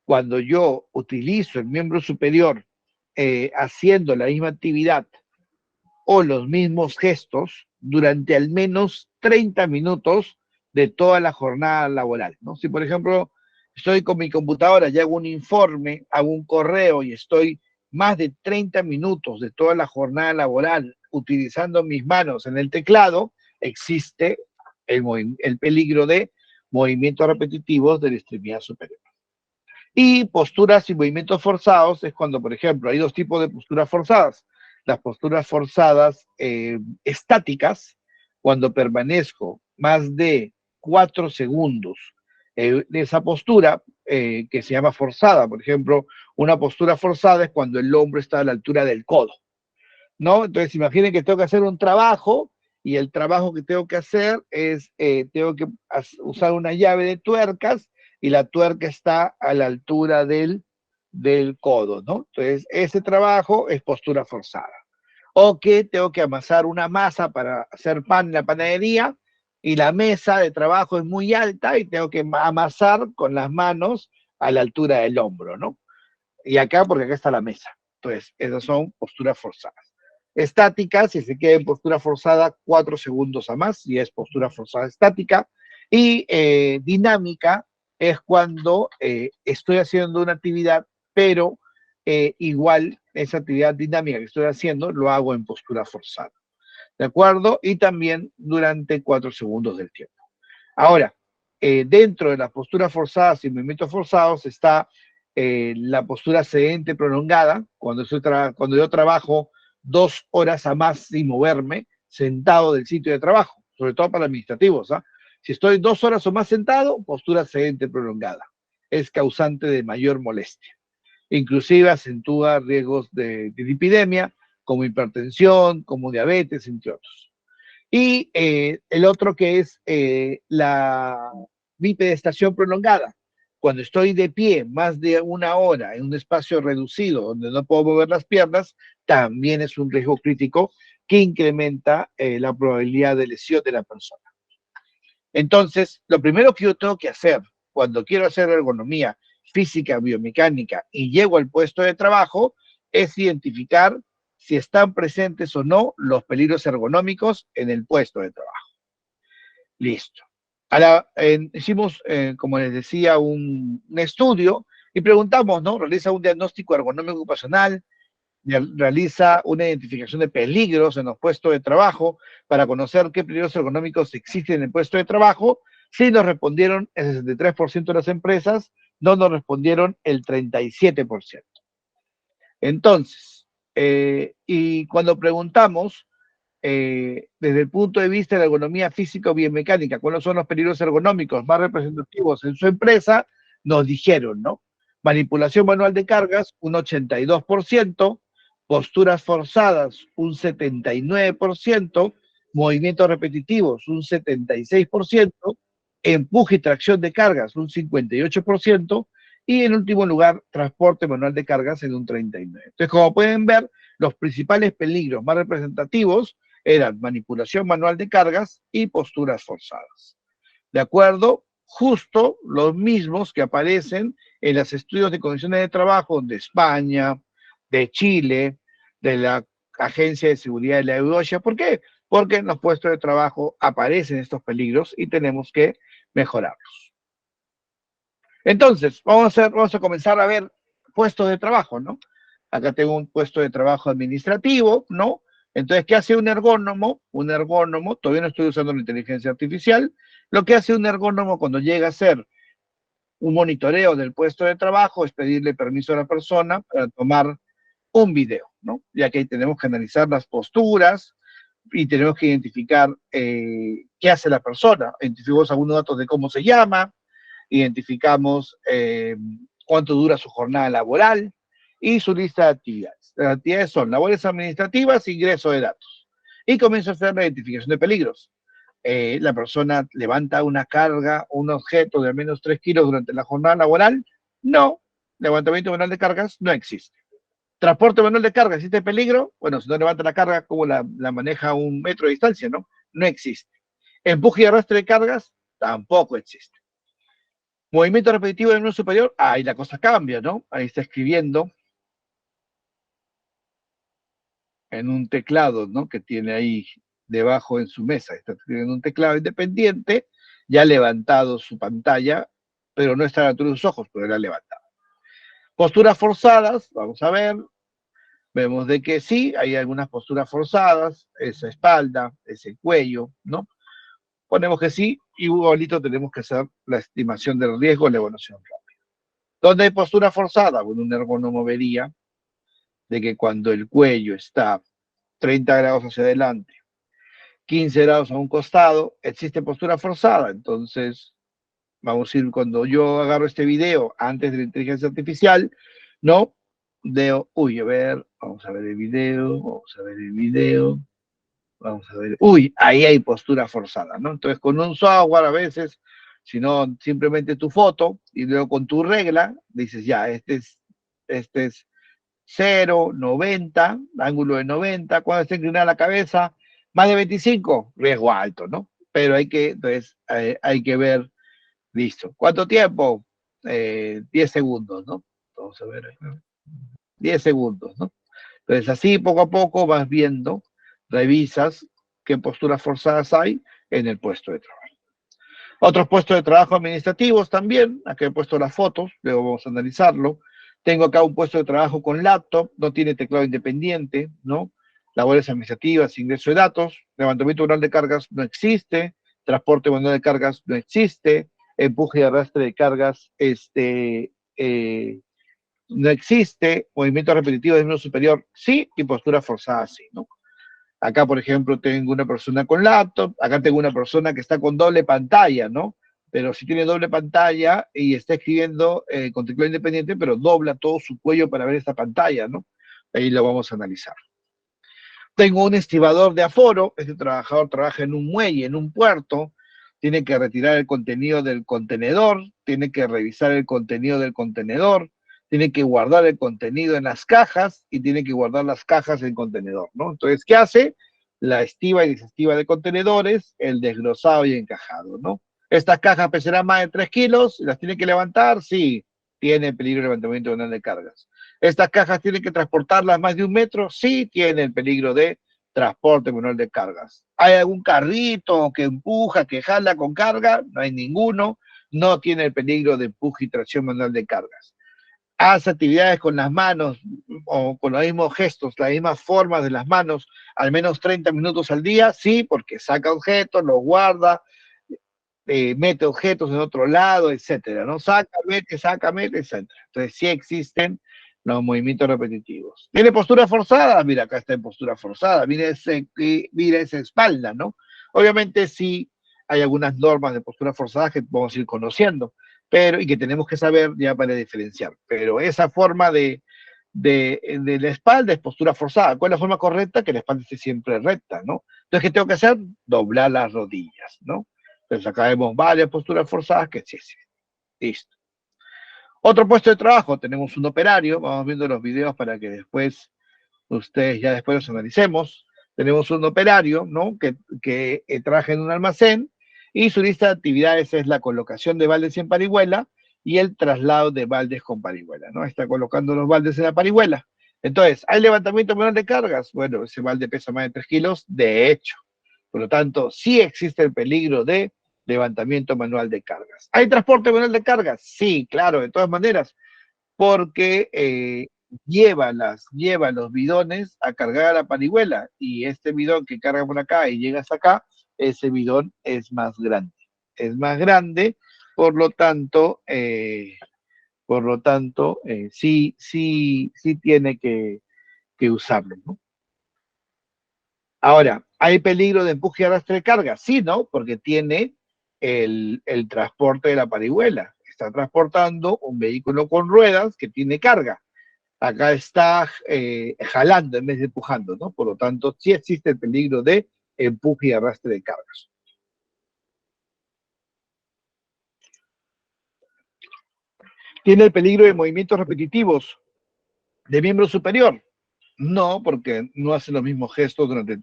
Cuando yo utilizo el miembro superior haciendo la misma actividad o los mismos gestos durante al menos 30 minutos de toda la jornada laboral, ¿no? Si, por ejemplo, estoy con mi computadora y hago un informe, hago un correo y estoy más de 30 minutos de toda la jornada laboral utilizando mis manos en el teclado, existe el peligro de movimientos repetitivos de la extremidad superior. Y posturas y movimientos forzados es cuando, por ejemplo, hay dos tipos de posturas forzadas. Las posturas forzadas estáticas, cuando permanezco más de 4 segundos de esa postura, que se llama forzada. Por ejemplo, una postura forzada es cuando el hombro está a la altura del codo, ¿no? Entonces, imaginen que tengo que hacer un trabajo y el trabajo que tengo que hacer es, tengo que usar una llave de tuercas y la tuerca está a la altura del del codo, ¿no? Entonces, ese trabajo es postura forzada. O que tengo que amasar una masa para hacer pan en la panadería y la mesa de trabajo es muy alta y tengo que amasar con las manos a la altura del hombro, ¿no? Y acá, porque acá está la mesa. Entonces, esas son posturas forzadas. Estática, si se queda en postura forzada 4 segundos a más, y es postura forzada estática. Y dinámica es cuando estoy haciendo una actividad, pero igual esa actividad dinámica que estoy haciendo lo hago en postura forzada. ¿De acuerdo? Y también durante 4 segundos del tiempo. Ahora, dentro de las posturas forzadas y movimientos forzados está la postura sedente prolongada, cuando yo trabajo 2 horas a más sin moverme, sentado del sitio de trabajo, sobre todo para administrativos. ¿Ah? Si estoy 2 horas o más sentado, postura sedente prolongada. Es causante de mayor molestia. Inclusive acentúa riesgos de lipidemia, como hipertensión, como diabetes, entre otros. Y el otro que es la bipedestación prolongada. Cuando estoy de pie más de 1 hora en un espacio reducido donde no puedo mover las piernas, también es un riesgo crítico que incrementa la probabilidad de lesión de la persona. Entonces, lo primero que yo tengo que hacer cuando quiero hacer ergonomía física, biomecánica y llego al puesto de trabajo es identificar si están presentes o no los peligros ergonómicos en el puesto de trabajo. Listo. Ahora, hicimos, como les decía, un estudio y preguntamos, ¿no? Realiza un diagnóstico ergonómico ocupacional, realiza una identificación de peligros en los puestos de trabajo para conocer qué peligros ergonómicos existen en el puesto de trabajo. Sí nos respondieron el 63% de las empresas, no nos respondieron el 37%. Entonces, y cuando preguntamos, desde el punto de vista de la ergonomía física o biomecánica, cuáles son los peligros ergonómicos más representativos en su empresa, nos dijeron, ¿no? Manipulación manual de cargas, un 82%, posturas forzadas, un 79%, movimientos repetitivos, un 76%, empuje y tracción de cargas, un 58%, y en último lugar, transporte manual de cargas en un 39%. Entonces, como pueden ver, los principales peligros más representativos eran manipulación manual de cargas y posturas forzadas. ¿De acuerdo? Justo los mismos que aparecen en los estudios de condiciones de trabajo de España, de Chile, de la Agencia de Seguridad de la EUOSHA. ¿Por qué? Porque en los puestos de trabajo aparecen estos peligros y tenemos que mejorarlos. Entonces, vamos a comenzar a ver puestos de trabajo, ¿no? Acá tengo un puesto de trabajo administrativo, ¿no? Entonces, ¿qué hace un ergónomo? Un ergónomo, todavía no estoy usando la inteligencia artificial, lo que hace un ergónomo cuando llega a hacer un monitoreo del puesto de trabajo es pedirle permiso a la persona para tomar un video, ¿no? Ya que ahí tenemos que analizar las posturas y tenemos que identificar qué hace la persona. Identificamos algunos datos de cómo se llama, identificamos cuánto dura su jornada laboral y su lista de actividades. Las actividades son labores administrativas, ingreso de datos. Y comienzo a hacer la identificación de peligros. La persona levanta una carga, un objeto de al menos 3 kilos durante la jornada laboral. No, levantamiento manual de cargas no existe. Transporte manual de carga, ¿existe peligro? Bueno, si no levanta la carga, ¿cómo la maneja a 1 metro de distancia? No, no existe. Empuje y arrastre de cargas, tampoco existe. Movimiento repetitivo del miembro superior, ahí la cosa cambia, ¿no? Ahí está escribiendo en un teclado, ¿no? Que tiene ahí debajo en su mesa. Está escribiendo un teclado independiente, ya ha levantado su pantalla, pero no está a la altura de sus ojos, pero la ha levantado. Posturas forzadas, vamos a ver. Vemos de que sí, hay algunas posturas forzadas, esa espalda, ese cuello, ¿no? Ponemos que sí, y igualito tenemos que hacer la estimación del riesgo, la evaluación rápida. ¿Dónde hay postura forzada? Bueno, un ergónomo vería de que cuando el cuello está 30 grados hacia adelante, 15 grados a un costado, existe postura forzada. Entonces, vamos a ir, cuando yo agarro este video antes de la inteligencia artificial, ¿no? Veo, uy, a ver, vamos a ver el video, vamos a ver el video, vamos a ver, uy, ahí hay postura forzada, ¿no? Entonces, con un software a veces, si no, simplemente tu foto, y luego con tu regla, dices, ya, este es Este es 0, 90, ángulo de 90. Cuando está inclinada la cabeza, más de 25, riesgo alto, ¿no? Pero entonces, hay que ver, listo. ¿Cuánto tiempo? 10 segundos, ¿no? Vamos a ver, 10 segundos, ¿no? Entonces, así poco a poco vas viendo, revisas qué posturas forzadas hay en el puesto de trabajo. Otros puestos de trabajo administrativos también, aquí he puesto las fotos, luego vamos a analizarlo. Tengo acá un puesto de trabajo con laptop, no tiene teclado independiente, ¿no? Labores administrativas, ingreso de datos, levantamiento manual de cargas no existe, transporte manual de cargas no existe, empuje y arrastre de cargas no existe, movimiento repetitivo de miembro superior sí, y postura forzada sí, ¿no? Acá, por ejemplo, tengo una persona con laptop, acá tengo una persona que está con doble pantalla, ¿no? Pero si tiene doble pantalla y está escribiendo con teclado independiente, pero dobla todo su cuello para ver esta pantalla, ¿no? Ahí lo vamos a analizar. Tengo un estibador de aforo, este trabajador trabaja en un muelle, en un puerto, tiene que retirar el contenido del contenedor, tiene que revisar el contenido del contenedor, tiene que guardar el contenido en las cajas y tiene que guardar las cajas en el contenedor, ¿no? Entonces, ¿qué hace? La estiva y desestiva de contenedores, el desglosado y encajado, ¿no? Estas cajas pesarán más de 3 kilos, ¿las tiene que levantar? Sí, tiene peligro de levantamiento manual de cargas. ¿Estas cajas tienen que transportarlas más de 1 metro? Sí, tiene el peligro de transporte manual de cargas. ¿Hay algún carrito que empuja, que jala con carga? No hay ninguno. No tiene el peligro de empuje y tracción manual de cargas. Hace actividades con las manos o con los mismos gestos, las mismas formas de las manos, al menos 30 minutos al día, sí, porque saca objetos, los guarda, mete objetos en otro lado, etcétera, ¿no? Saca, mete, etcétera. Entonces sí existen los movimientos repetitivos. ¿Tiene postura forzada? Mira, acá está en postura forzada. Mira esa espalda, ¿no? Obviamente sí hay algunas normas de postura forzada que vamos a ir conociendo, pero y que tenemos que saber ya para diferenciar. Pero esa forma de la espalda es postura forzada. ¿Cuál es la forma correcta? Que la espalda esté siempre recta, ¿no? Entonces, ¿qué tengo que hacer? Doblar las rodillas, ¿no? Entonces acá vemos varias posturas forzadas que sí. Listo. Otro puesto de trabajo, tenemos un operario, vamos viendo los videos para que después ustedes ya después los analicemos. Tenemos un operario, ¿no? Que trabaja en un almacén y su lista de actividades es la colocación de baldes en parihuela y el traslado de baldes con parihuela, ¿no? Está colocando los baldes en la parihuela. Entonces, ¿hay levantamiento manual de cargas? Bueno, ese balde pesa más de 3 kilos, de hecho. Por lo tanto, sí existe el peligro de levantamiento manual de cargas. ¿Hay transporte manual de cargas? Sí, claro, de todas maneras, porque lleva los bidones a cargar a la parihuela y este bidón que carga por acá y llega hasta acá, ese bidón es más grande. Es más grande, por lo tanto, sí tiene que usarlo, ¿no? Ahora, ¿hay peligro de empuje y arrastre de carga? Sí, ¿no? Porque tiene el transporte de la parihuela. Está transportando un vehículo con ruedas que tiene carga. Acá está jalando en vez de empujando, ¿no? Por lo tanto, sí existe el peligro de empuje y arrastre de cargas. ¿Tiene el peligro de movimientos repetitivos de miembro superior? No, porque no hace los mismos gestos durante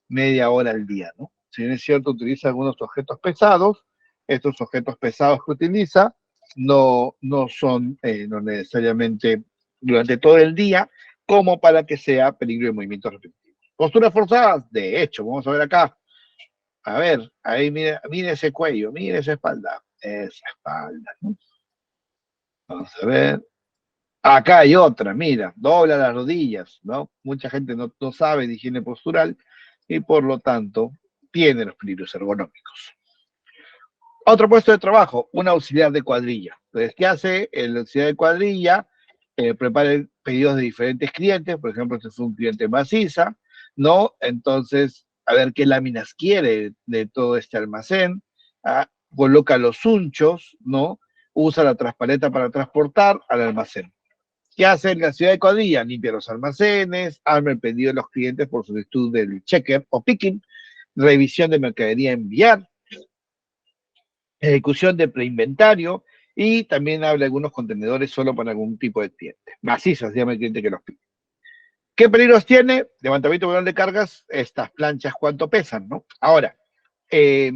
media hora al día, ¿no? Si bien es cierto, utiliza algunos objetos pesados, estos objetos pesados que utiliza no son no necesariamente durante todo el día como para que sea peligro de movimientos repetitivos. Posturas forzadas, de hecho, vamos a ver acá. A ver, ahí mire ese cuello, mire esa espalda, ¿no? Vamos a ver. Acá hay otra, mira, dobla las rodillas, ¿no? Mucha gente no sabe de higiene postural y por lo tanto tiene los peligros ergonómicos. Otro puesto de trabajo, un auxiliar de cuadrilla. Entonces, ¿qué hace el auxiliar de cuadrilla? Prepara pedidos de diferentes clientes, por ejemplo, este es un cliente maciza, ¿no? Entonces, a ver qué láminas quiere de todo este almacén, coloca los unchos, ¿no? Usa la traspaleta para transportar al almacén. ¿Qué hace en la ciudad de Cuadrilla? Limpia los almacenes, arma el pedido de los clientes por solicitud del checker o picking, revisión de mercadería a enviar, ejecución de preinventario, Y también habla de algunos contenedores solo para algún tipo de cliente. Macizas, llama el cliente que los pide. ¿Qué peligros tiene? Levantamiento manual de cargas, estas planchas, ¿cuánto pesan, no? Ahora, eh,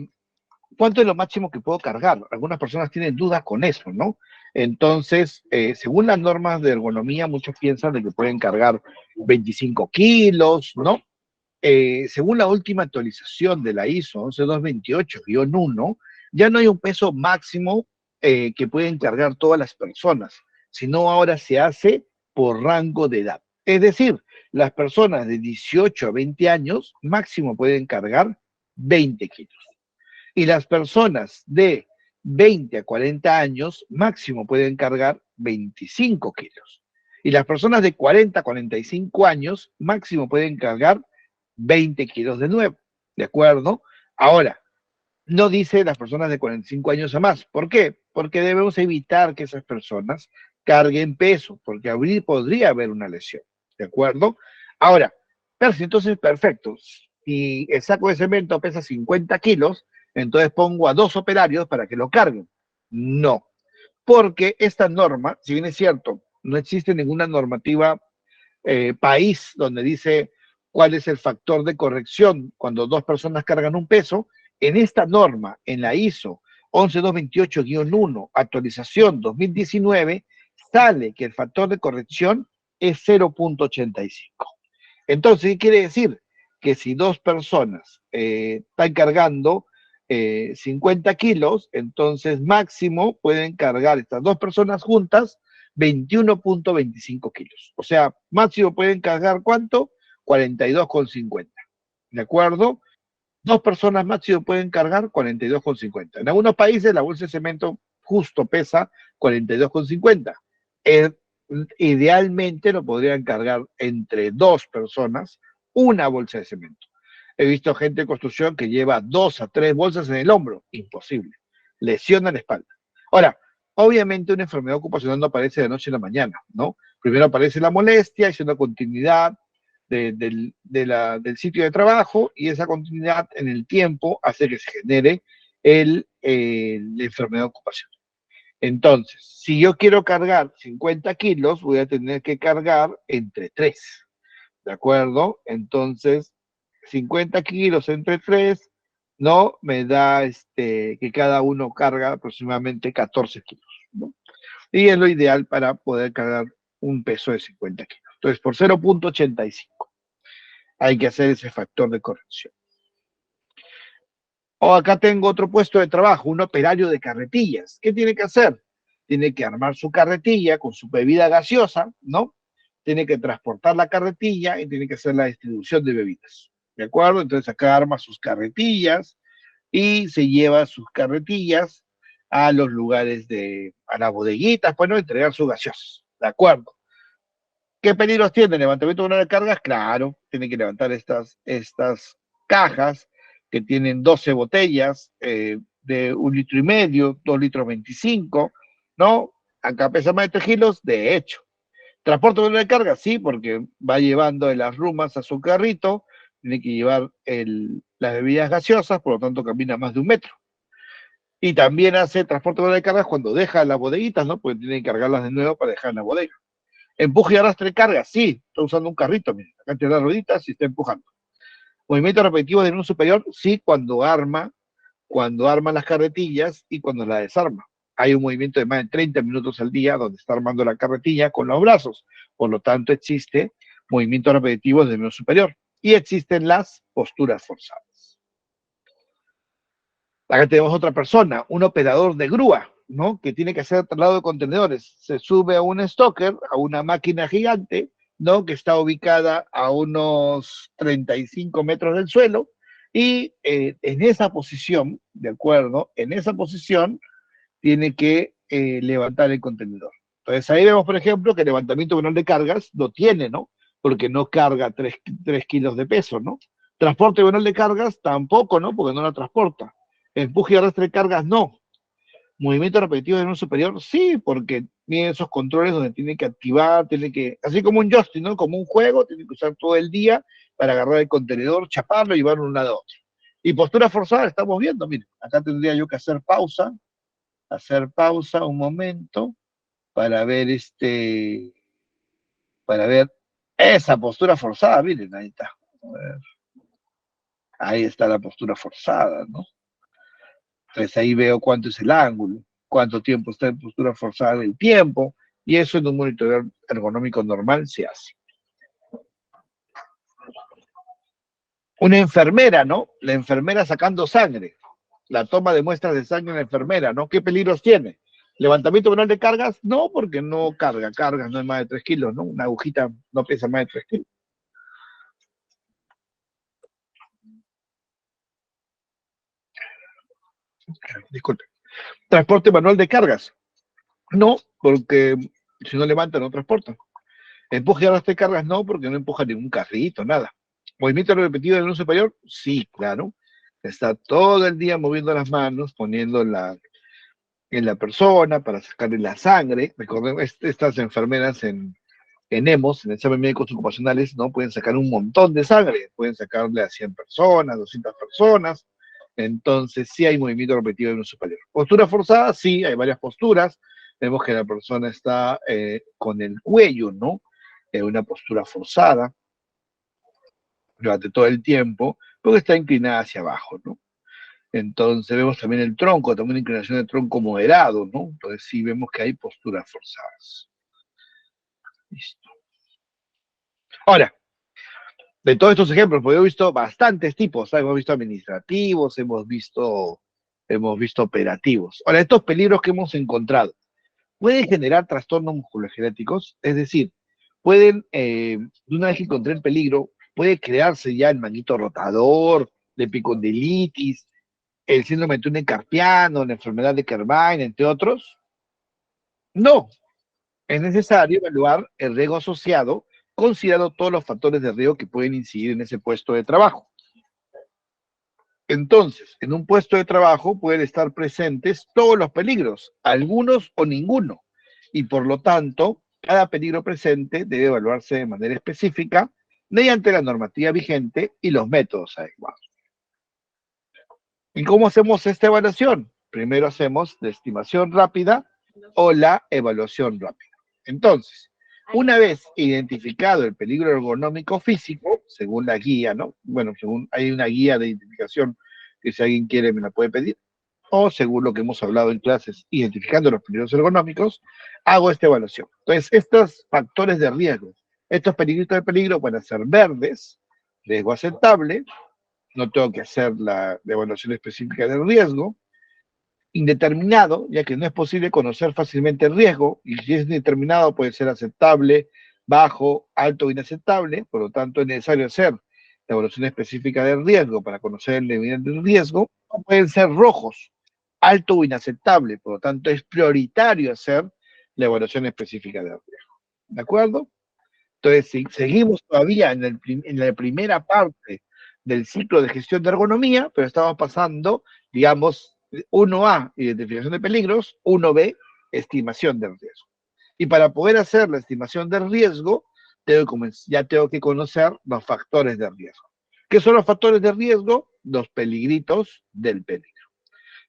¿cuánto es lo máximo que puedo cargar? Algunas personas tienen dudas con eso, ¿no? Entonces, según las normas de ergonomía, muchos piensan de que pueden cargar 25 kilos, ¿no? Según la última actualización de la ISO 11228-1, ya no hay un peso máximo que pueden cargar todas las personas, sino ahora se hace por rango de edad. Es decir, las personas de 18 a 20 años máximo pueden cargar 20 kilos. Y las personas de 20 a 40 años máximo pueden cargar 25 kilos. Y las personas de 40 a 45 años máximo pueden cargar 20 kilos de nuevo. ¿De acuerdo? Ahora, no dice las personas de 45 años a más. ¿Por qué? Porque debemos evitar que esas personas carguen peso, porque podría haber una lesión. ¿De acuerdo? Ahora, entonces, perfecto. Si el saco de cemento pesa 50 kilos, entonces pongo a 2 operarios para que lo carguen. No, porque esta norma, si bien es cierto, no existe ninguna normativa país donde dice cuál es el factor de corrección cuando dos personas cargan un peso, en esta norma, en la ISO 11228-1, actualización 2019, sale que el factor de corrección es 0.85. Entonces, ¿qué quiere decir? Que si dos personas están cargando 50 kilos, entonces máximo pueden cargar estas dos personas juntas 21.25 kilos. O sea, máximo pueden cargar ¿cuánto? 42,50. ¿De acuerdo? Dos personas máximo pueden cargar 42,50. En algunos países la bolsa de cemento justo pesa 42,50. Eh, Idealmente lo podrían cargar entre dos personas una bolsa de cemento. He visto gente de construcción que lleva 2 a 3 bolsas en el hombro. Imposible. Lesiona la espalda. Ahora, obviamente una enfermedad ocupacional no aparece de noche a la mañana, ¿no? Primero aparece la molestia, es una continuidad del sitio de trabajo y esa continuidad en el tiempo hace que se genere la enfermedad ocupacional. Entonces, si yo quiero cargar 50 kilos, voy a tener que cargar entre 3, ¿de acuerdo? Entonces, 50 kilos entre 3, ¿no? Me da que cada uno carga aproximadamente 14 kilos, ¿no? Y es lo ideal para poder cargar un peso de 50 kilos. Entonces, por 0.85 hay que hacer ese factor de corrección. O acá tengo otro puesto de trabajo, un operario de carretillas. ¿Qué tiene que hacer? Tiene que armar su carretilla con su bebida gaseosa, ¿no? Tiene que transportar la carretilla y tiene que hacer la distribución de bebidas. ¿De acuerdo? Entonces acá arma sus carretillas y se lleva sus carretillas a los lugares a las bodeguitas, pues no, entregar sus gaseosas. ¿De acuerdo? ¿Qué peligros tiene? Levantamiento de una de cargas, claro, tiene que levantar estas cajas que tienen 12 botellas de 1,5 litros, 2,25 litros, ¿no? Acá pesa más de 3 kilos, de hecho. ¿Transporte de una de carga? Sí, porque va llevando de las rumas a su carrito, tiene que llevar las bebidas gaseosas, por lo tanto camina más de 1 metro. Y también hace transporte de una de cargas cuando deja las bodeguitas, ¿no? Porque tiene que cargarlas de nuevo para dejar en la bodega. Empuje y arrastre carga, sí, está usando un carrito, mira, acá tiene las rueditas y está empujando. Movimiento repetitivo de nivel superior, sí, cuando arma las carretillas y cuando la desarma. Hay un movimiento de más de 30 minutos al día donde está armando la carretilla con los brazos. Por lo tanto, existe movimientos repetitivos de nivel superior. Y existen las posturas forzadas. Acá tenemos otra persona, un operador de grúa, ¿no? Que tiene que hacer traslado de contenedores. Se sube a un stoker, a una máquina gigante, ¿no? Que está ubicada a unos 35 metros del suelo, y en esa posición, ¿de acuerdo? En esa posición tiene que levantar el contenedor. Entonces ahí vemos, por ejemplo, que el levantamiento manual de cargas lo tiene, ¿no? Porque no carga 3 kilos de peso, ¿no? Transporte manual de cargas tampoco, ¿no? Porque no la transporta. Empuje y arrastre de cargas, no. Movimiento repetitivo de nivel superior, sí, porque tiene esos controles donde tiene que activar, así como un joystick, ¿no? Como un juego, tiene que usar todo el día para agarrar el contenedor, chaparlo y llevarlo de un lado a otro. Y postura forzada, estamos viendo, miren, acá tendría yo que hacer pausa, hacer pausa un momento para ver para ver esa postura forzada, miren, ahí está. Ahí está la postura forzada, ¿no? Entonces ahí veo cuánto es el ángulo, cuánto tiempo está en postura forzada el tiempo, y eso en un monitoreo ergonómico normal se hace. Una enfermera, ¿no? La enfermera sacando sangre, la toma de muestras de sangre en la enfermera, ¿no? ¿Qué peligros tiene? ¿Levantamiento manual de cargas? No, porque no cargas no es más de 3 kilos, ¿no? Una agujita no pesa más de 3 kilos. Disculpe. Transporte manual de cargas. No, porque si no levantan, no transportan. Empuje y arrastre cargas, no, porque no empuja ningún carrito, nada. Movimiento repetido del uno superior, sí, claro. Está todo el día moviendo las manos, poniendo en la persona para sacarle la sangre. Recordemos, estas enfermeras en EMOS, en examen médicos ocupacionales, ¿no? Pueden sacar un montón de sangre, pueden sacarle a 100 personas, 200 personas. Entonces, sí hay movimiento repetido en un superior. Postura forzada, sí, hay varias posturas. Vemos que la persona está con el cuello, ¿no? En una postura forzada durante todo el tiempo, porque está inclinada hacia abajo, ¿no? Entonces vemos también el tronco, también una inclinación del tronco moderado, ¿no? Entonces sí vemos que hay posturas forzadas. Listo. Ahora, de todos estos ejemplos, porque he visto bastantes tipos, ¿sabes? Hemos visto administrativos, hemos visto operativos. Ahora, estos peligros que hemos encontrado, ¿pueden generar trastornos musculoesqueléticos? Es decir, pueden, de una vez que encontré el peligro, puede crearse ya el manguito rotador, la epicondilitis, el síndrome de túnel carpiano, la enfermedad de Kervine, entre otros. No, es necesario evaluar el riesgo asociado, considerando todos los factores de riesgo que pueden incidir en ese puesto de trabajo. Entonces, en un puesto de trabajo pueden estar presentes todos los peligros, algunos o ninguno, y por lo tanto, cada peligro presente debe evaluarse de manera específica mediante la normativa vigente y los métodos adecuados. ¿Y cómo hacemos esta evaluación? Primero hacemos la estimación rápida o la evaluación rápida. Entonces, una vez identificado el peligro ergonómico físico, según la guía, ¿no? Bueno, según hay una guía de identificación que si alguien quiere me la puede pedir, o según lo que hemos hablado en clases, identificando los peligros ergonómicos, hago esta evaluación. Entonces, estos factores de riesgo, estos peligritos de peligro van a ser verdes, riesgo aceptable, no tengo que hacer la evaluación específica del riesgo, indeterminado, ya que no es posible conocer fácilmente el riesgo, y si es indeterminado puede ser aceptable, bajo, alto o inaceptable, por lo tanto es necesario hacer la evaluación específica del riesgo para conocer el nivel del riesgo, o pueden ser rojos, alto o inaceptable, por lo tanto es prioritario hacer la evaluación específica del riesgo. ¿De acuerdo? Entonces, si seguimos todavía en la primera parte del ciclo de gestión de ergonomía, pero estamos pasando, digamos, 1A, identificación de peligros, 1B, estimación del riesgo. Y para poder hacer la estimación del riesgo, ya tengo que conocer los factores de riesgo. ¿Qué son los factores de riesgo? Los peligritos del peligro.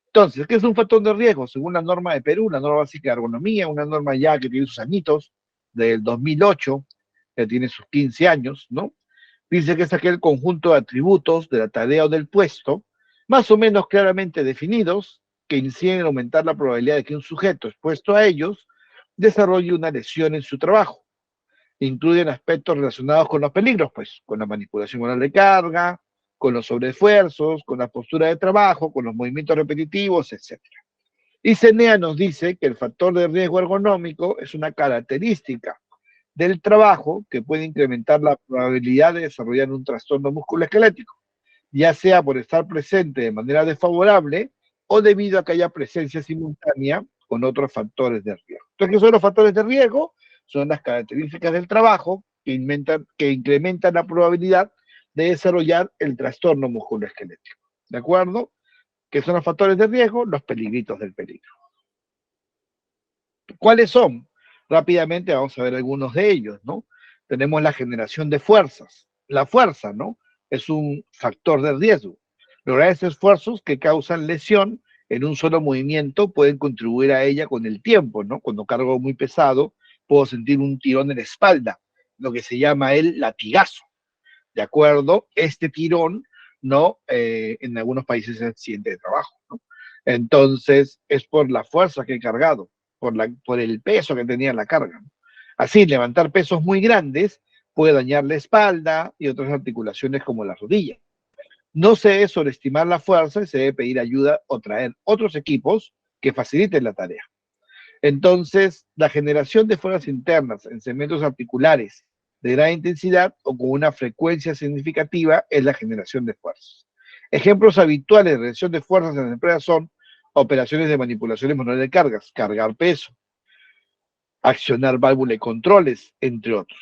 Entonces, ¿qué es un factor de riesgo? Según la norma de Perú, la norma básica de ergonomía, una norma ya que tiene sus añitos, del 2008, que tiene sus 15 años, ¿no? Dice que es aquel conjunto de atributos de la tarea o del puesto, más o menos claramente definidos, que inciden en aumentar la probabilidad de que un sujeto expuesto a ellos desarrolle una lesión en su trabajo. Incluyen aspectos relacionados con los peligros, pues, con la manipulación manual de carga, con los sobreesfuerzos, con la postura de trabajo, con los movimientos repetitivos, etc. Y CENEA nos dice que el factor de riesgo ergonómico es una característica del trabajo que puede incrementar la probabilidad de desarrollar un trastorno musculoesquelético, ya sea por estar presente de manera desfavorable o debido a que haya presencia simultánea con otros factores de riesgo. Entonces, ¿qué son los factores de riesgo? Son las características del trabajo que incrementan la probabilidad de desarrollar el trastorno musculoesquelético. ¿De acuerdo? ¿Qué son los factores de riesgo? Los peligritos del peligro. ¿Cuáles son? Rápidamente vamos a ver algunos de ellos, ¿no? Tenemos la generación de fuerzas. La fuerza, ¿no? Es un factor de riesgo. Lograr esos esfuerzos que causan lesión en un solo movimiento pueden contribuir a ella con el tiempo, ¿no? Cuando cargo muy pesado, puedo sentir un tirón en la espalda, lo que se llama el latigazo, ¿de acuerdo? Este tirón, ¿no? En algunos países es accidente de trabajo, ¿no? Entonces, es por la fuerza que he cargado, por el peso que tenía la carga, ¿no? Así, levantar pesos muy grandes puede dañar la espalda y otras articulaciones como la rodilla. No se debe sobreestimar la fuerza y se debe pedir ayuda o traer otros equipos que faciliten la tarea. Entonces, la generación de fuerzas internas en segmentos articulares de gran intensidad o con una frecuencia significativa es la generación de fuerzas. Ejemplos habituales de reacción de fuerzas en las empresas son operaciones de manipulaciones manuales de cargas, cargar peso, accionar válvula y controles, entre otros.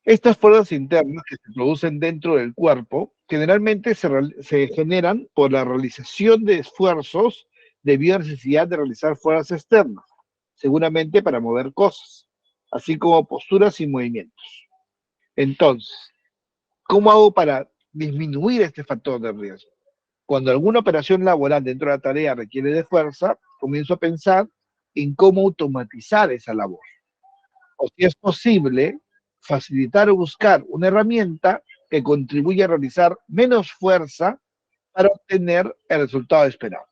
Estas fuerzas internas que se producen dentro del cuerpo generalmente se generan por la realización de esfuerzos debido a la necesidad de realizar fuerzas externas, seguramente para mover cosas, así como posturas y movimientos. Entonces, ¿cómo hago para disminuir este factor de riesgo? Cuando alguna operación laboral dentro de la tarea requiere de fuerza, comienzo a pensar en cómo automatizar esa labor. O si es posible, facilitar o buscar una herramienta que contribuya a realizar menos fuerza para obtener el resultado esperado.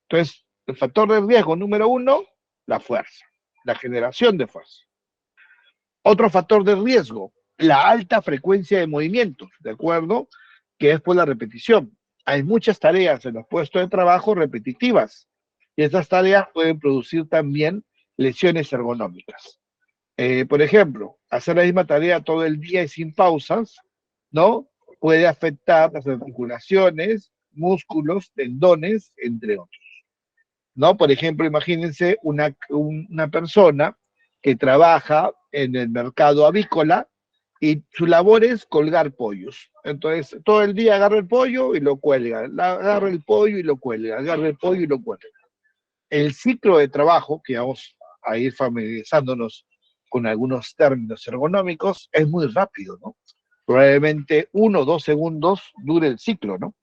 Entonces, el factor de riesgo número uno, la fuerza, la generación de fuerza. Otro factor de riesgo, la alta frecuencia de movimientos, ¿de acuerdo? Que es por la repetición. Hay muchas tareas en los puestos de trabajo repetitivas y estas tareas pueden producir también lesiones ergonómicas. Por ejemplo, hacer la misma tarea todo el día y sin pausas, ¿no? Puede afectar las articulaciones, músculos, tendones, entre otros, ¿no? Por ejemplo, imagínense una persona que trabaja en el mercado avícola y su labor es colgar pollos. Entonces, todo el día agarra el pollo y lo cuelga, agarra el pollo y lo cuelga, agarra el pollo y lo cuelga. El ciclo de trabajo, que vamos a ir familiarizándonos con algunos términos ergonómicos, es muy rápido, ¿no? Probablemente 1 o 2 segundos dure el ciclo, ¿no?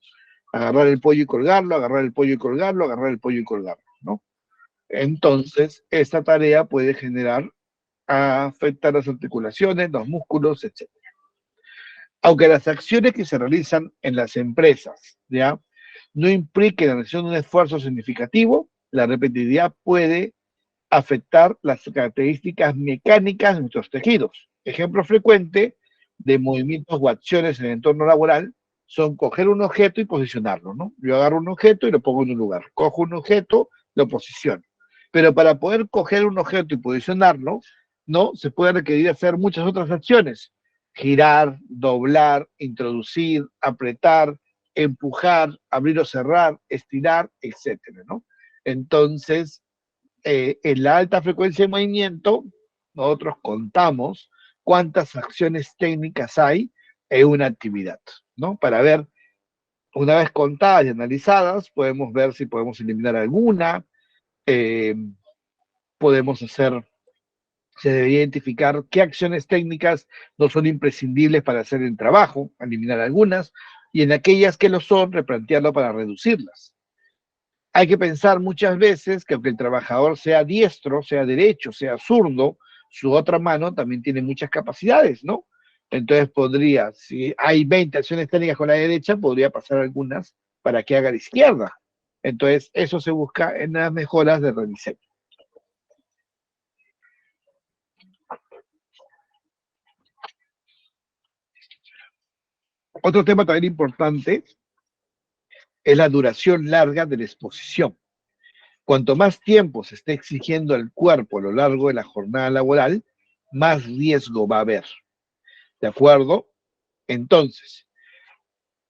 Agarrar el pollo y colgarlo, agarrar el pollo y colgarlo, agarrar el pollo y colgarlo, ¿no? Entonces, esta tarea puede generar, afectar las articulaciones, los músculos, etc. Aunque las acciones que se realizan en las empresas, ¿ya? No impliquen la realización de un esfuerzo significativo, la repetitividad puede afectar las características mecánicas de nuestros tejidos. Ejemplo frecuente de movimientos o acciones en el entorno laboral son coger un objeto y posicionarlo, ¿no? Yo agarro un objeto y lo pongo en un lugar, cojo un objeto, lo posiciono. Pero para poder coger un objeto y posicionarlo, ¿no? Se puede requerir hacer muchas otras acciones. Girar, doblar, introducir, apretar, empujar, abrir o cerrar, estirar, etcétera, ¿no? Entonces, en la alta frecuencia de movimiento, nosotros contamos cuántas acciones técnicas hay en una actividad, ¿no? Para ver, una vez contadas y analizadas, podemos ver si podemos eliminar alguna, eh, podemos hacer, se debería identificar qué acciones técnicas no son imprescindibles para hacer el trabajo, eliminar algunas, y en aquellas que lo son, replantearlo para reducirlas. Hay que pensar muchas veces que aunque el trabajador sea diestro, sea derecho, sea zurdo, su otra mano también tiene muchas capacidades, ¿no? Entonces podría, si hay 20 acciones técnicas con la derecha, podría pasar algunas para que haga la izquierda. Entonces eso se busca en las mejoras de rediseño. Otro tema también importante es la duración larga de la exposición. Cuanto más tiempo se esté exigiendo al cuerpo a lo largo de la jornada laboral, más riesgo va a haber. ¿De acuerdo? Entonces,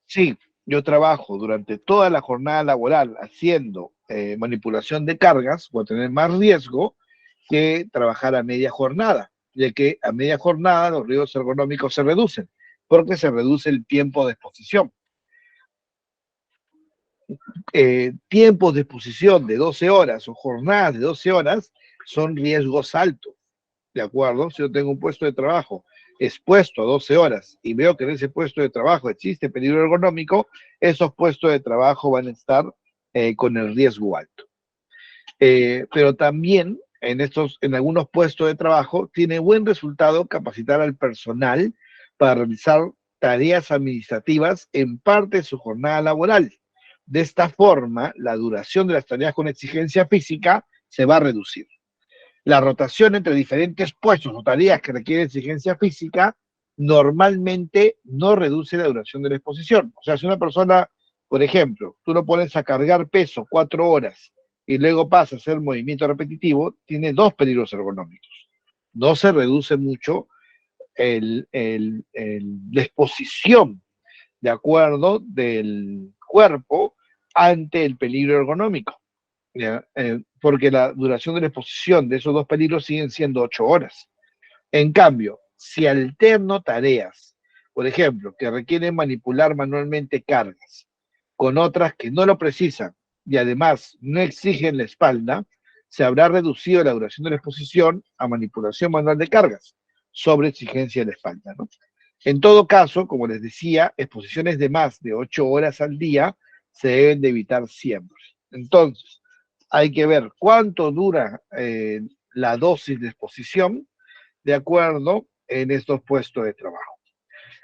si yo trabajo durante toda la jornada laboral haciendo manipulación de cargas, voy a tener más riesgo que trabajar a media jornada, ya que a media jornada los riesgos ergonómicos se reducen, porque se reduce el tiempo de exposición. Tiempos de exposición de 12 horas o jornadas de 12 horas son riesgos altos, ¿de acuerdo? Si yo tengo un puesto de trabajo expuesto a 12 horas y veo que en ese puesto de trabajo existe peligro ergonómico, esos puestos de trabajo van a estar con el riesgo alto. Pero también en algunos puestos de trabajo tiene buen resultado capacitar al personal para realizar tareas administrativas en parte de su jornada laboral. De esta forma, la duración de las tareas con exigencia física se va a reducir. La rotación entre diferentes puestos o tareas que requieren exigencia física normalmente no reduce la duración de la exposición. O sea, si una persona, por ejemplo, tú lo pones a cargar peso 4 horas y luego pasa a hacer movimiento repetitivo, tiene dos peligros ergonómicos. No se reduce mucho la exposición, de acuerdo, del cuerpo ante el peligro ergonómico. ¿Ya? Porque la duración de la exposición de esos dos peligros siguen siendo 8 horas. En cambio, si alterno tareas, por ejemplo, que requieren manipular manualmente cargas, con otras que no lo precisan y además no exigen la espalda, se habrá reducido la duración de la exposición a manipulación manual de cargas sobre exigencia de la espalda, ¿no? En todo caso, como les decía, exposiciones de más de 8 horas al día se deben de evitar siempre. Entonces, hay que ver cuánto dura la dosis de exposición de acuerdo en estos puestos de trabajo.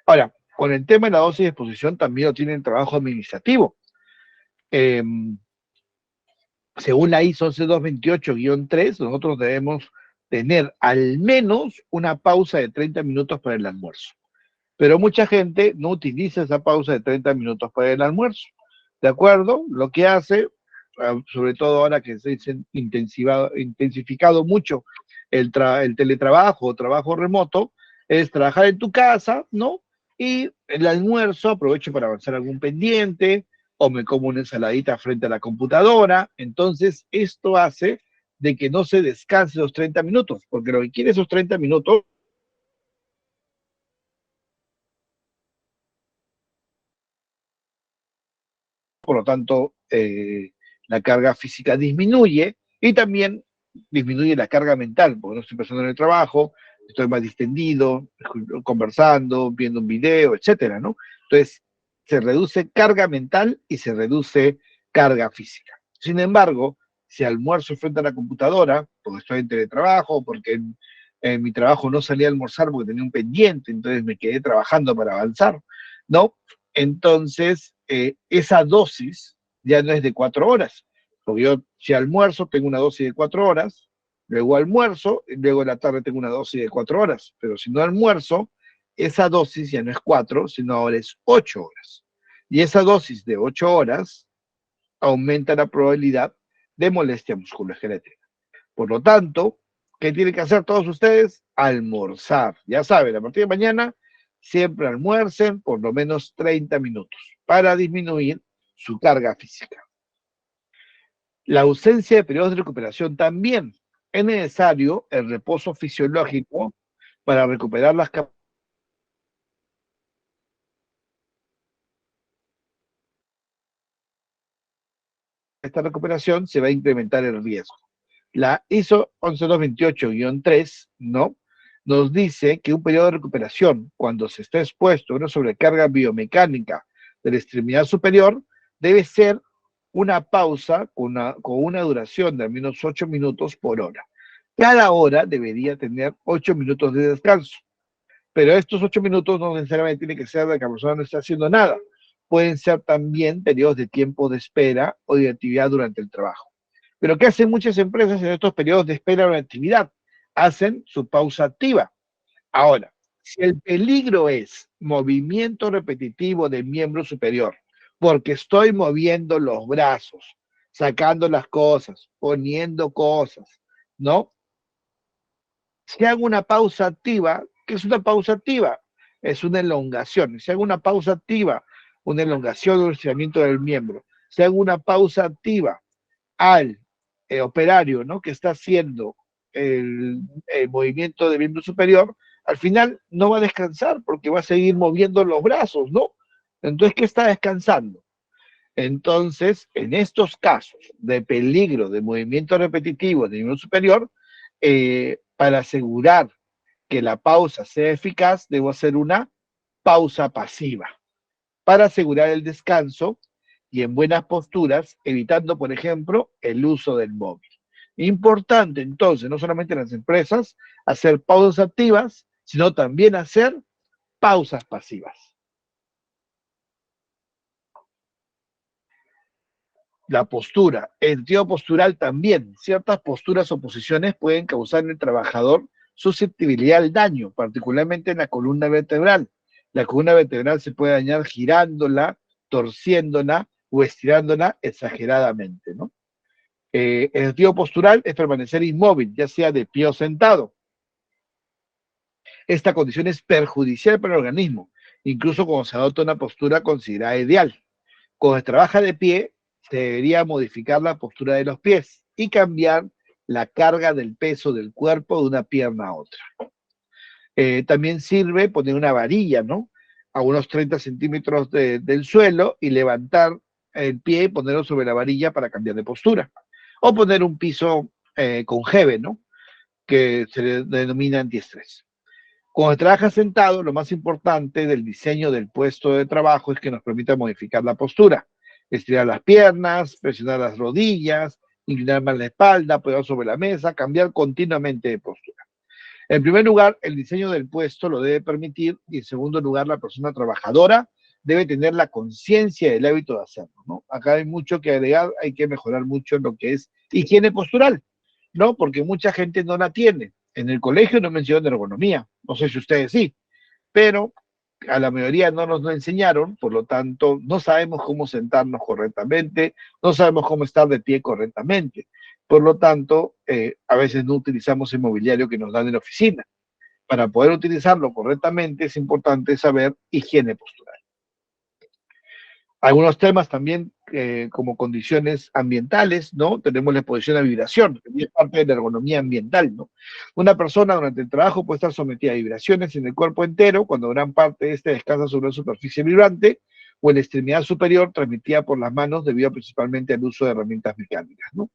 Ahora, con el tema de la dosis de exposición también lo tiene el trabajo administrativo. Eh, Según la ISO 11228-3, nosotros debemos tener al menos una pausa de 30 minutos para el almuerzo. Pero mucha gente no utiliza esa pausa de 30 minutos para el almuerzo. ¿De acuerdo? Lo que hace, sobre todo ahora que se ha intensificado mucho el teletrabajo o trabajo remoto, es trabajar en tu casa, ¿no? Y el almuerzo aprovecho para avanzar algún pendiente o me como una ensaladita frente a la computadora. Entonces, esto hace de que no se descanse los 30 minutos, porque lo que quiere esos 30 minutos, por lo tanto, la carga física disminuye y también disminuye la carga mental, porque no estoy pensando en el trabajo, estoy más distendido, conversando, viendo un video, etcétera, ¿no? Entonces, se reduce carga mental y se reduce carga física. Sin embargo, si almuerzo frente a la computadora, porque estoy en teletrabajo, porque en mi trabajo no salí a almorzar porque tenía un pendiente, entonces me quedé trabajando para avanzar, ¿no? Entonces, esa dosis ya no es de 4 horas, porque yo si almuerzo tengo una dosis de 4 horas, luego almuerzo, y luego en la tarde tengo una dosis de 4 horas, pero si no almuerzo, esa dosis ya no es 4, sino ahora es 8 horas. Y esa dosis de 8 horas aumenta la probabilidad de molestia musculoesquelética. Por lo tanto, ¿qué tienen que hacer todos ustedes? Almorzar. Ya saben, a partir de mañana siempre almuercen por lo menos 30 minutos para disminuir su carga física. La ausencia de periodos de recuperación también. Es necesario el reposo fisiológico para recuperar las capacidades. Esta recuperación se va a incrementar el riesgo. La ISO 11228-3, ¿no? Nos dice que un periodo de recuperación, cuando se está expuesto a una sobrecarga biomecánica de la extremidad superior, debe ser una pausa con una duración de al menos 8 minutos por hora. Cada hora debería tener 8 minutos de descanso, pero estos 8 minutos no necesariamente tiene que ser de que la persona no esté haciendo nada. Pueden ser también periodos de tiempo de espera o de actividad durante el trabajo. Pero ¿qué hacen muchas empresas en estos periodos de espera o de actividad? Hacen su pausa activa. Ahora, si el peligro es movimiento repetitivo del miembro superior, porque estoy moviendo los brazos, sacando las cosas, poniendo cosas, ¿no? Si hago una pausa activa, ¿qué es una pausa activa? Es una elongación. Si hago una pausa activa, una elongación o un estiramiento del miembro. Si hago una pausa activa al operario, ¿no? Que está haciendo el movimiento del miembro superior, al final no va a descansar porque va a seguir moviendo los brazos, ¿no? Entonces, ¿qué está descansando? Entonces, en estos casos de peligro de movimiento repetitivo del miembro superior, para asegurar que la pausa sea eficaz, debo hacer una pausa pasiva. Para asegurar el descanso, y en buenas posturas, evitando, por ejemplo, el uso del móvil. Importante, entonces, no solamente en las empresas, hacer pausas activas, sino también hacer pausas pasivas. La postura, el sentido postural también. Ciertas posturas o posiciones pueden causar en el trabajador susceptibilidad al daño, particularmente en la columna vertebral. La columna vertebral se puede dañar girándola, torciéndola o estirándola exageradamente, ¿no? El sentido postural es permanecer inmóvil, ya sea de pie o sentado. Esta condición es perjudicial para el organismo, incluso cuando se adopta una postura considerada ideal. Cuando se trabaja de pie, se debería modificar la postura de los pies y cambiar la carga del peso del cuerpo de una pierna a otra. También sirve poner una varilla, ¿no? A unos 30 centímetros del suelo y levantar el pie y ponerlo sobre la varilla para cambiar de postura. O poner un piso con jeve, ¿no? Que se le denomina antiestrés. Cuando se trabaja sentado, lo más importante del diseño del puesto de trabajo es que nos permita modificar la postura, estirar las piernas, presionar las rodillas, inclinar más la espalda, apoyar sobre la mesa, cambiar continuamente de postura. En primer lugar, el diseño del puesto lo debe permitir y en segundo lugar, la persona trabajadora debe tener la conciencia del hábito de hacerlo, ¿no? Acá hay mucho que agregar, hay que mejorar mucho en lo que es higiene postural, ¿no? Porque mucha gente no la tiene. En el colegio no mencionan ergonomía, no sé si ustedes sí, pero a la mayoría no nos lo enseñaron, por lo tanto no sabemos cómo sentarnos correctamente, no sabemos cómo estar de pie correctamente. Por lo tanto, a veces no utilizamos el mobiliario que nos dan en la oficina. Para poder utilizarlo correctamente es importante saber higiene postural. Algunos temas también como condiciones ambientales, ¿no? Tenemos la exposición a vibración, que es parte de la ergonomía ambiental, ¿no? Una persona durante el trabajo puede estar sometida a vibraciones en el cuerpo entero, cuando gran parte de este descansa sobre una superficie vibrante, o en la extremidad superior transmitida por las manos debido principalmente al uso de herramientas mecánicas, ¿no?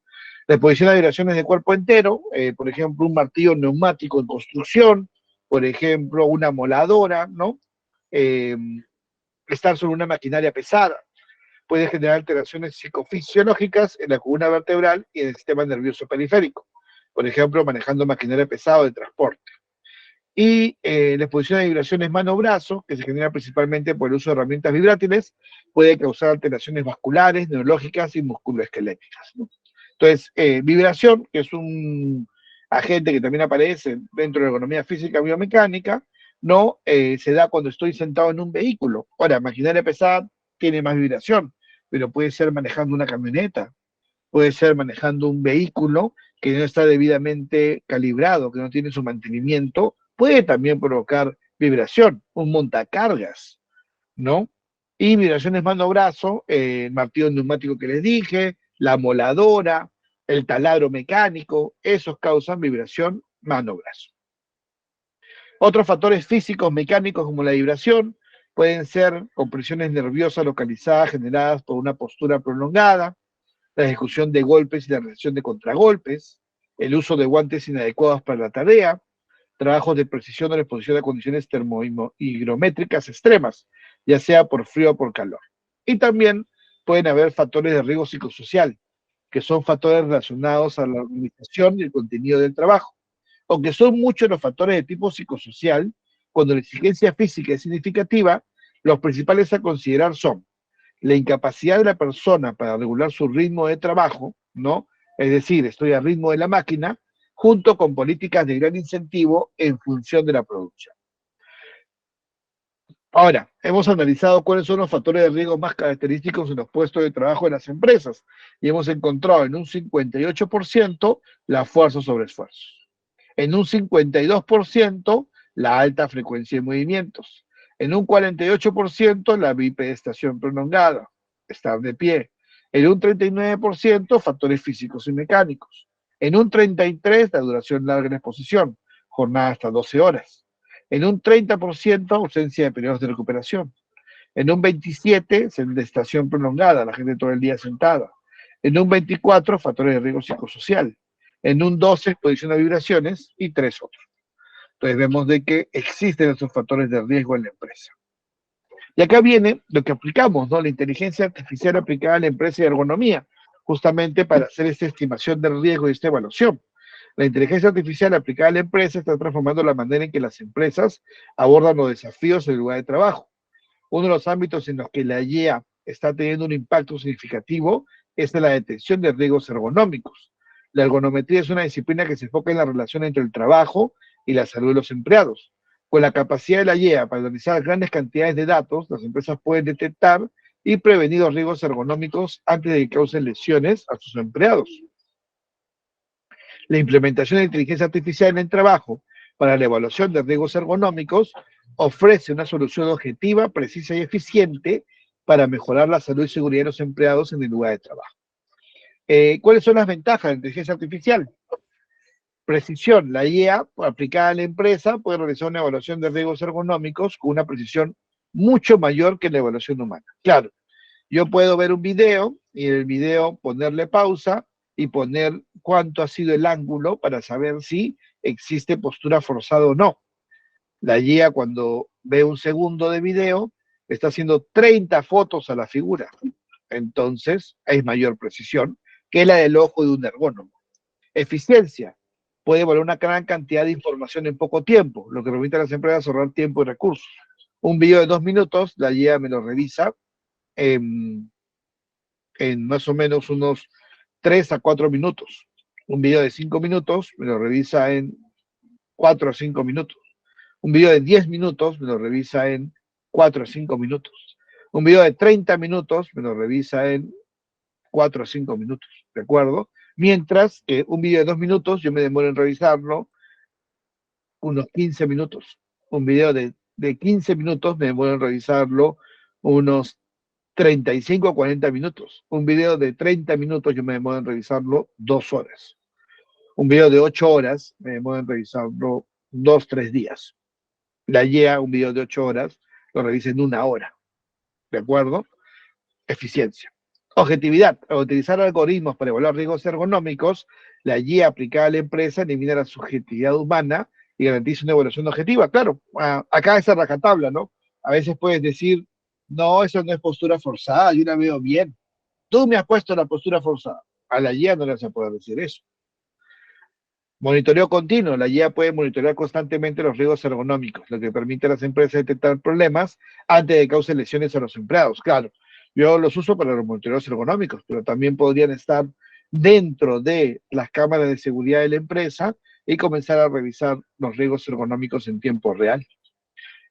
La exposición a vibraciones de cuerpo entero, por ejemplo, un martillo neumático en construcción, por ejemplo, una moladora, ¿no? Eh, Estar sobre una maquinaria pesada. Puede generar alteraciones psicofisiológicas en la columna vertebral y en el sistema nervioso periférico. Por ejemplo, manejando maquinaria pesada de transporte. Y la exposición a vibraciones mano-brazo, que se genera principalmente por el uso de herramientas vibrátiles, puede causar alteraciones vasculares, neurológicas y musculoesqueléticas, ¿no? Entonces, vibración, que es un agente que también aparece dentro de la ergonomía física biomecánica, no se da cuando estoy sentado en un vehículo. Ahora, maquinaria pesada tiene más vibración, pero puede ser manejando una camioneta, puede ser manejando un vehículo que no está debidamente calibrado, que no tiene su mantenimiento, puede también provocar vibración, un montacargas, ¿no? Y vibraciones mano-brazo, el martillo neumático que les dije, la moladora, el taladro mecánico, esos causan vibración mano-brazo. Otros factores físicos mecánicos como la vibración pueden ser compresiones nerviosas localizadas generadas por una postura prolongada, la ejecución de golpes y la realización de contragolpes, el uso de guantes inadecuados para la tarea, trabajos de precisión o la exposición a condiciones termohigrométricas extremas, ya sea por frío o por calor. Y también pueden haber factores de riesgo psicosocial, que son factores relacionados a la organización y el contenido del trabajo. Aunque son muchos los factores de tipo psicosocial, cuando la exigencia física es significativa, los principales a considerar son la incapacidad de la persona para regular su ritmo de trabajo, ¿no? Es decir, estoy al ritmo de la máquina, junto con políticas de gran incentivo en función de la producción. Ahora, hemos analizado cuáles son los factores de riesgo más característicos en los puestos de trabajo de las empresas y hemos encontrado en un 58% la fuerza sobre esfuerzo, en un 52% la alta frecuencia de movimientos, en un 48% la bipedestación prolongada, estar de pie, en un 39% factores físicos y mecánicos, en un 33% la duración larga en exposición, jornada hasta 12 horas, en un 30% ausencia de periodos de recuperación, en un 27% sedentación prolongada, la gente todo el día sentada, en un 24% factores de riesgo psicosocial, en un 12% exposición a vibraciones y 3 otros. Entonces vemos de que existen esos factores de riesgo en la empresa. Y acá viene lo que aplicamos, ¿no? La inteligencia artificial aplicada a la empresa y ergonomía, justamente para hacer esta estimación del riesgo y esta evaluación. La inteligencia artificial aplicada a la empresa está transformando la manera en que las empresas abordan los desafíos en el lugar de trabajo. Uno de los ámbitos en los que la IEA está teniendo un impacto significativo es en la detección de riesgos ergonómicos. La ergonometría es una disciplina que se enfoca en la relación entre el trabajo y la salud de los empleados. Con la capacidad de la IEA para analizar grandes cantidades de datos, las empresas pueden detectar y prevenir los riesgos ergonómicos antes de que causen lesiones a sus empleados. La implementación de inteligencia artificial en el trabajo para la evaluación de riesgos ergonómicos ofrece una solución objetiva, precisa y eficiente para mejorar la salud y seguridad de los empleados en el lugar de trabajo. ¿Cuáles son las ventajas de la inteligencia artificial? Precisión. La IEA aplicada a la empresa puede realizar una evaluación de riesgos ergonómicos con una precisión mucho mayor que la evaluación humana. Claro, yo puedo ver un video y en el video ponerle pausa y poner cuánto ha sido el ángulo para saber si existe postura forzada o no. La guía cuando ve un segundo de video está haciendo 30 fotos a la figura. Entonces hay mayor precisión que la del ojo de un ergónomo. Eficiencia. Puede evaluar una gran cantidad de información en poco tiempo, lo que permite a las empresas ahorrar tiempo y recursos. Un video de 2 minutos, la guía me lo revisa en más o menos unos 3 a 4 minutos. Un video de 5 minutos me lo revisa en 4 a 5 minutos. Un video de 10 minutos me lo revisa en 4 a 5 minutos. Un video de 30 minutos me lo revisa en 4 a 5 minutos, ¿de acuerdo? Mientras que un video de 2 minutos yo me demoro en revisarlo unos 15 minutos. Un video de 15 minutos me demoro en revisarlo unos 35 a 40 minutos. Un video de 30 minutos yo me demoro en revisarlo 2 horas. Un video de 8 horas me demoro en revisarlo 2, 3 días. La IEA, un video de 8 horas, lo revisa en 1 hora. ¿De acuerdo? Eficiencia. Objetividad. Al utilizar algoritmos para evaluar riesgos ergonómicos, la IEA aplicada a la empresa elimina la subjetividad humana y garantiza una evaluación objetiva. Claro, acá esa rajatabla, ¿no? A veces puedes decir, no, eso no es postura forzada, yo la veo bien. Tú me has puesto la postura forzada. A la IEA no le vas a poder decir eso. Monitoreo continuo. La guía puede monitorear constantemente los riesgos ergonómicos, lo que permite a las empresas detectar problemas antes de que causen lesiones a los empleados. Claro, yo los uso para los monitoreos ergonómicos, pero también podrían estar dentro de las cámaras de seguridad de la empresa y comenzar a revisar los riesgos ergonómicos en tiempo real.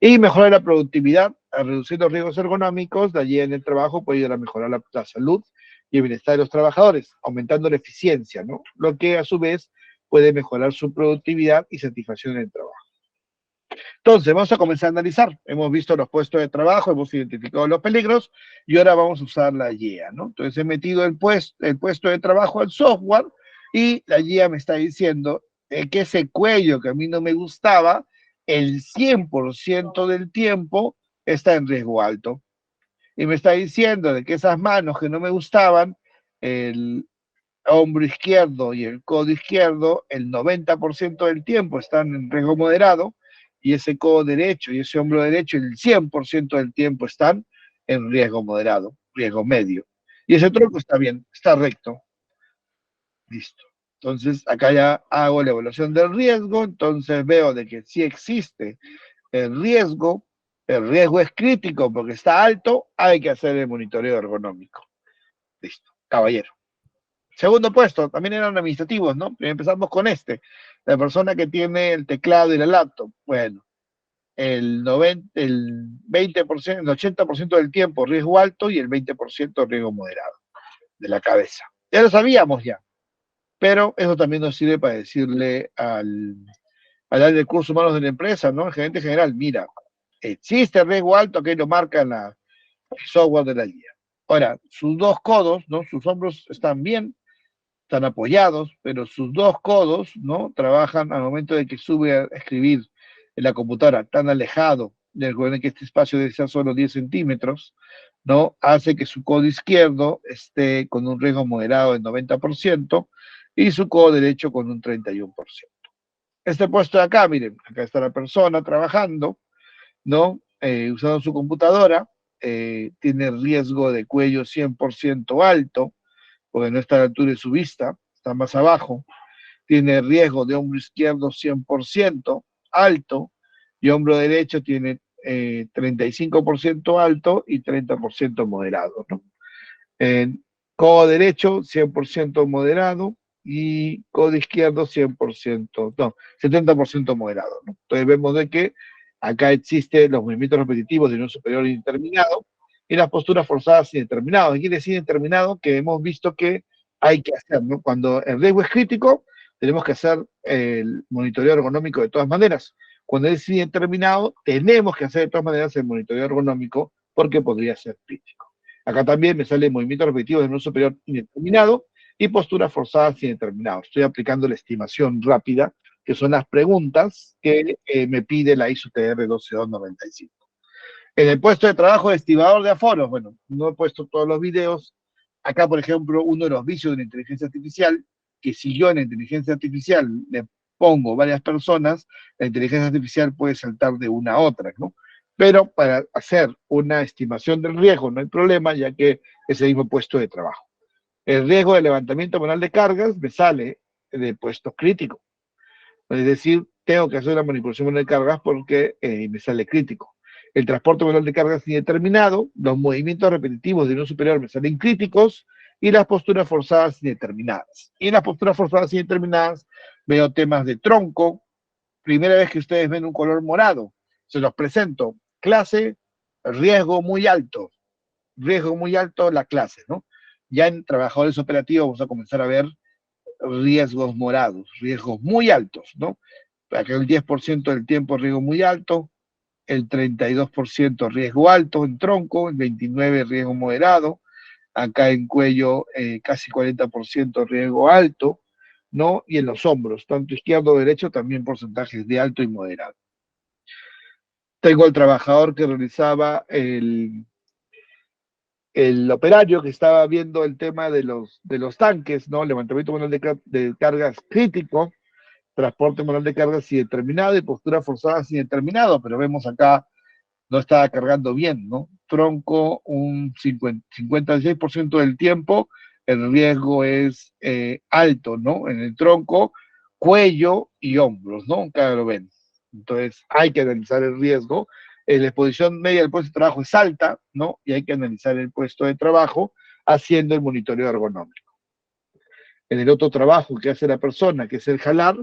Y mejorar la productividad, a reducir los riesgos ergonómicos, la guía en el trabajo puede ayudar a mejorar la salud y el bienestar de los trabajadores, aumentando la eficiencia, ¿no? Lo que a su vez puede mejorar su productividad y satisfacción en el trabajo. Entonces, vamos a comenzar a analizar. Hemos visto los puestos de trabajo, hemos identificado los peligros y ahora vamos a usar la guía, ¿no? Entonces, he metido el puesto de trabajo al software y la guía me está diciendo que ese cuello que a mí no me gustaba, el 100% del tiempo está en riesgo alto. Y me está diciendo de que esas manos que no me gustaban, el hombro izquierdo y el codo izquierdo, el 90% del tiempo están en riesgo moderado, y ese codo derecho y ese hombro derecho el 100% del tiempo están en riesgo moderado, riesgo medio. Y ese tronco está bien, está recto. Listo. Entonces, acá ya hago la evaluación del riesgo, entonces veo de que sí existe el riesgo es crítico porque está alto, hay que hacer el monitoreo ergonómico. Listo, caballero. Segundo puesto, también eran administrativos, ¿no? Empezamos con este, la persona que tiene el teclado y la laptop. Bueno, el 20%, el 80% del tiempo riesgo alto y el 20% riesgo moderado de la cabeza. Ya lo sabíamos ya, pero eso también nos sirve para decirle al área de recursos humanos de la empresa, ¿no? El gerente general, mira, existe riesgo alto, que lo marca en el software de la guía. Ahora, sus dos codos, ¿no? Sus hombros están bien, están apoyados, pero sus dos codos, ¿no? Trabajan al momento de que sube a escribir en la computadora, tan alejado, recuerden que este espacio debe ser solo 10 centímetros, ¿no? Hace que su codo izquierdo esté con un riesgo moderado del 90% y su codo derecho con un 31%. Este puesto de acá, miren, acá está la persona trabajando, ¿no? Usando su computadora, tiene riesgo de cuello 100% alto, porque no está a la altura de su vista, está más abajo. Tiene riesgo de hombro izquierdo 100% alto, y hombro derecho tiene 35% alto y 30% moderado, ¿no? Codo derecho 100% moderado y codo izquierdo 100%, no, 70% moderado, ¿no? Entonces vemos de que acá existen los movimientos repetitivos de un superior indeterminado y las posturas forzadas indeterminadas. Quiere decir indeterminado que hemos visto que hay que hacer, ¿no? Cuando el riesgo es crítico, tenemos que hacer el monitoreo ergonómico de todas maneras. Cuando es indeterminado, tenemos que hacer de todas maneras el monitoreo ergonómico porque podría ser crítico. Acá también me sale movimientos repetitivos de un superior indeterminado y posturas forzadas indeterminadas. Estoy aplicando la estimación rápida, que son las preguntas que me pide la ISO TR 12295. En el puesto de trabajo de estibador de aforos, bueno, no he puesto todos los videos. Acá, por ejemplo, uno de los vicios de la inteligencia artificial, que si yo en la inteligencia artificial le pongo varias personas, la inteligencia artificial puede saltar de una a otra, ¿no? Pero para hacer una estimación del riesgo no hay problema, ya que es el mismo puesto de trabajo. El riesgo de levantamiento manual de cargas me sale de puesto crítico. Es decir, tengo que hacer una manipulación manual de cargas porque me sale crítico. El transporte manual de cargas indeterminado, los movimientos repetitivos de uno superior me salen críticos y las posturas forzadas indeterminadas. Y en las posturas forzadas indeterminadas veo temas de tronco. Primera vez que ustedes ven un color morado, se los presento. Clase, riesgo muy alto la clase, ¿no? Ya en trabajadores operativos vamos a comenzar a ver riesgos morados, riesgos muy altos, ¿no? Acá el 10% del tiempo riesgo muy alto, el 32% riesgo alto en tronco, el 29% riesgo moderado, acá en cuello casi 40% riesgo alto, ¿no? Y en los hombros, tanto izquierdo o derecho, también porcentajes de alto y moderado. Tengo el trabajador que realizaba el operario que estaba viendo el tema de los tanques, ¿no? Levantamiento manual de cargas crítico, transporte manual de cargas indeterminado y postura forzada indeterminado, pero vemos acá no estaba cargando bien, ¿no? Tronco un 56% del tiempo, el riesgo es alto, ¿no? En el tronco, cuello y hombros, ¿no? Acá lo ven. Entonces hay que analizar el riesgo. La exposición media del puesto de trabajo es alta, ¿no? Y hay que analizar el puesto de trabajo haciendo el monitoreo ergonómico. En el otro trabajo que hace la persona, que es el jalar,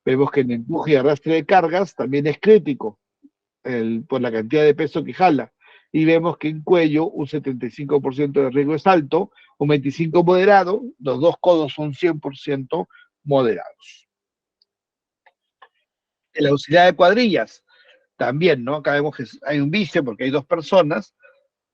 vemos que el empuje y arrastre de cargas también es crítico por la cantidad de peso que jala. Y vemos que en cuello un 75% de riesgo es alto, un 25% moderado, los dos codos son 100% moderados. En la auxiliar de cuadrillas, también, ¿no? Acá vemos que hay un vicio porque hay tres personas,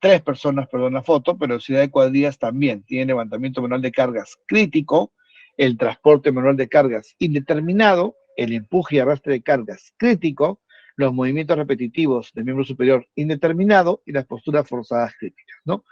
perdón la foto, pero la auxiliar de cuadrillas también tiene levantamiento manual de cargas crítico, el transporte manual de cargas indeterminado, el empuje y arrastre de cargas crítico, los movimientos repetitivos del miembro superior indeterminado y las posturas forzadas críticas, ¿no?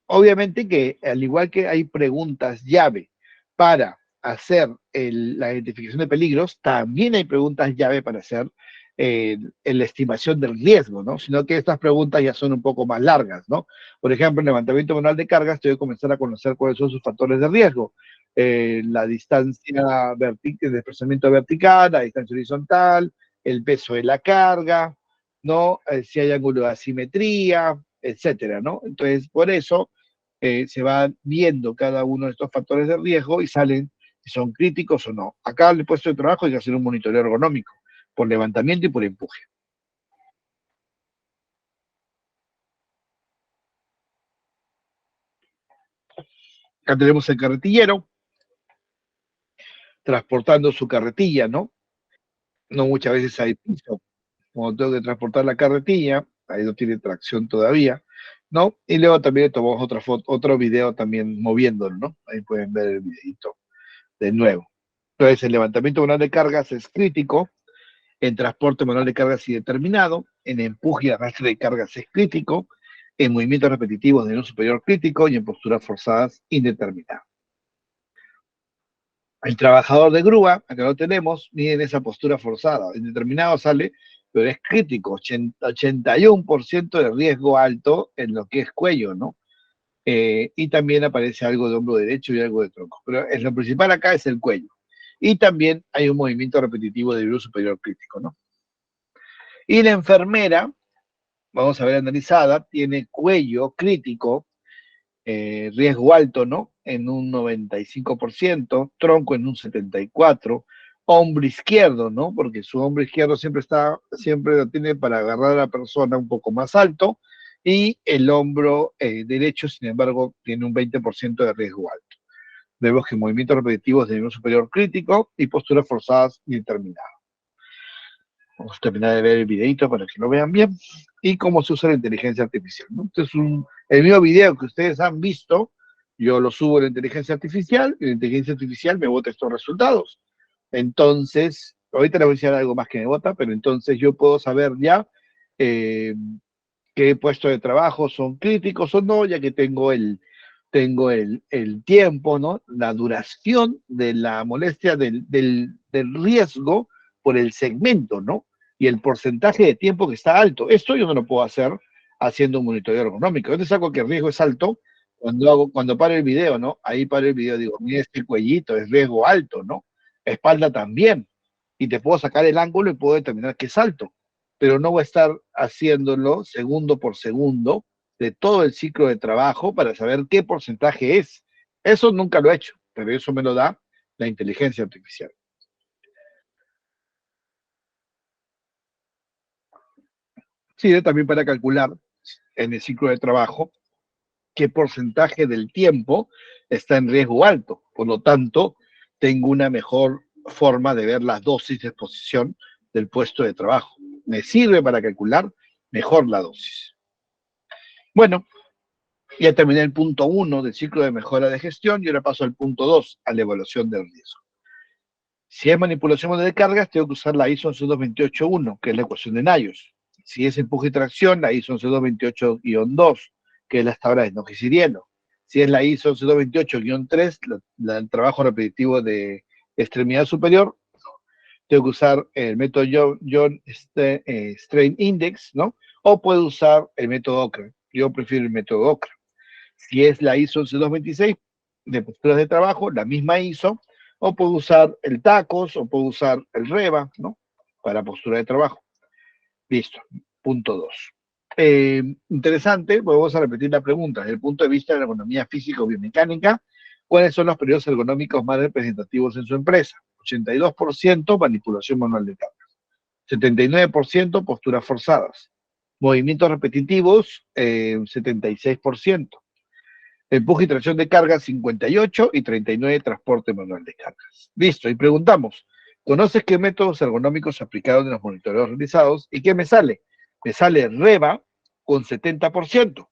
Obviamente que al igual que hay preguntas llave para hacer la identificación de peligros, también hay preguntas llave para hacer la estimación del riesgo, ¿no? Sino que estas preguntas ya son un poco más largas, ¿no? Por ejemplo, en levantamiento manual de cargas, tengo que comenzar a conocer cuáles son sus factores de riesgo. La distancia de desplazamiento vertical, la distancia horizontal, el peso de la carga, ¿no? Si hay ángulo de asimetría, etcétera, ¿no? Entonces, por eso se va viendo cada uno de estos factores de riesgo y salen si son críticos o no. Acá en el puesto de trabajo hay que hacer un monitoreo ergonómico por levantamiento y por empuje. Acá tenemos el carretillero transportando su carretilla, ¿no? No muchas veces hay piso. Cuando tengo que transportar la carretilla, ahí no tiene tracción todavía, ¿no? Y luego también tomamos otra foto, otro video también moviéndolo, ¿no? Ahí pueden ver el videito de nuevo. Entonces, el levantamiento manual de cargas es crítico, en transporte manual de cargas indeterminado, en empuje y arrastre de cargas es crítico, en movimientos repetitivos de no superior crítico y en posturas forzadas indeterminadas. El trabajador de grúa, acá lo tenemos, miren esa postura forzada. En determinado sale pero es crítico, 81% de riesgo alto en lo que es cuello, ¿no? Y también aparece algo de hombro derecho y algo de tronco. Pero lo principal acá es el cuello. Y también hay un movimiento repetitivo de virus superior crítico, ¿no? Y la enfermera, vamos a ver analizada, tiene cuello crítico, riesgo alto, ¿no? En un 95%, tronco en un 74%, hombro izquierdo, ¿no? Porque su hombro izquierdo siempre lo tiene para agarrar a la persona un poco más alto, y el hombro derecho, sin embargo, tiene un 20% de riesgo alto. Vemos que movimientos repetitivos de nivel superior crítico y posturas forzadas indeterminadas. Vamos a terminar de ver el videito para que lo vean bien. Y cómo se usa la inteligencia artificial, ¿no? Este es el mismo video que ustedes han visto, yo lo subo a la inteligencia artificial, y la inteligencia artificial me bota estos resultados. Entonces, ahorita les voy a decir algo más que me bota, pero entonces yo puedo saber ya eh, qué puestos de trabajo son críticos o no, ya que tengo el tiempo, ¿no? La duración de la molestia del riesgo por el segmento, ¿no? Y el porcentaje de tiempo que está alto. Esto yo no lo puedo hacer haciendo un monitoreo ergonómico. Yo saco que el riesgo es alto cuando paro el video, ¿no? Ahí paro el video, digo, mira este cuellito, es riesgo alto, ¿no? Espalda también. Y te puedo sacar el ángulo y puedo determinar que es alto. Pero no voy a estar haciéndolo segundo por segundo de todo el ciclo de trabajo para saber qué porcentaje es. Eso nunca lo he hecho, pero eso me lo da la inteligencia artificial. Sirve también para calcular en el ciclo de trabajo qué porcentaje del tiempo está en riesgo alto. Por lo tanto, tengo una mejor forma de ver las dosis de exposición del puesto de trabajo. Me sirve para calcular mejor la dosis. Bueno, ya terminé el punto 1 del ciclo de mejora de gestión y ahora paso al punto 2, a la evaluación del riesgo. Si es manipulación de cargas, tengo que usar la ISO 11281, que es la ecuación de Nayos. Si es empuje y tracción, la ISO 11228-2, que es la tabla de Nogis y Hielo. Si es la ISO 128-3, el trabajo repetitivo de extremidad superior, tengo que usar el método John Strain Index, ¿no? O puedo usar el método Okra. Yo prefiero el método Okra. Si es la ISO 11226 de posturas de trabajo, la misma ISO, o puedo usar el TACOS, o puedo usar el REBA, ¿no? Para postura de trabajo. Listo. Punto 2. Interesante, vamos a repetir la pregunta. Desde el punto de vista de la ergonomía físico-biomecánica, ¿cuáles son los periodos ergonómicos más representativos en su empresa? 82% manipulación manual de cargas, 79% posturas forzadas, movimientos repetitivos 76%, empuje y tracción de cargas 58 y 39 transporte manual de cargas. Listo, y preguntamos, ¿conoces qué métodos ergonómicos se aplicaron en los monitoreos realizados? ¿Y qué me sale? Me sale REBA con 70%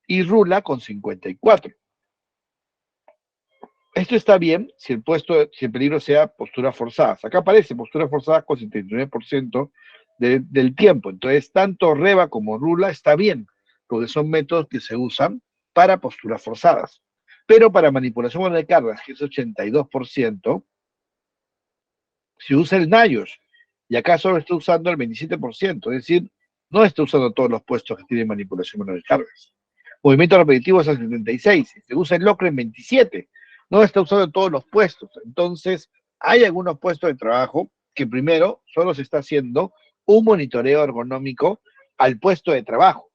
y RULA con 54%. Esto está bien si el peligro sea posturas forzadas. Acá aparece posturas forzadas con 79% del tiempo. Entonces, tanto REBA como RULA está bien, porque son métodos que se usan para posturas forzadas. Pero para manipulación de cargas, que es 82%, se usa el NIOSH, y acá solo está usando el 27%, es decir, no está usando todos los puestos que tienen manipulación de cargas. Movimiento repetitivo es el 76%, se usa el LOCRE en 27%, no está usando todos los puestos. Entonces, hay algunos puestos de trabajo que primero solo se está haciendo un monitoreo ergonómico al puesto de trabajo,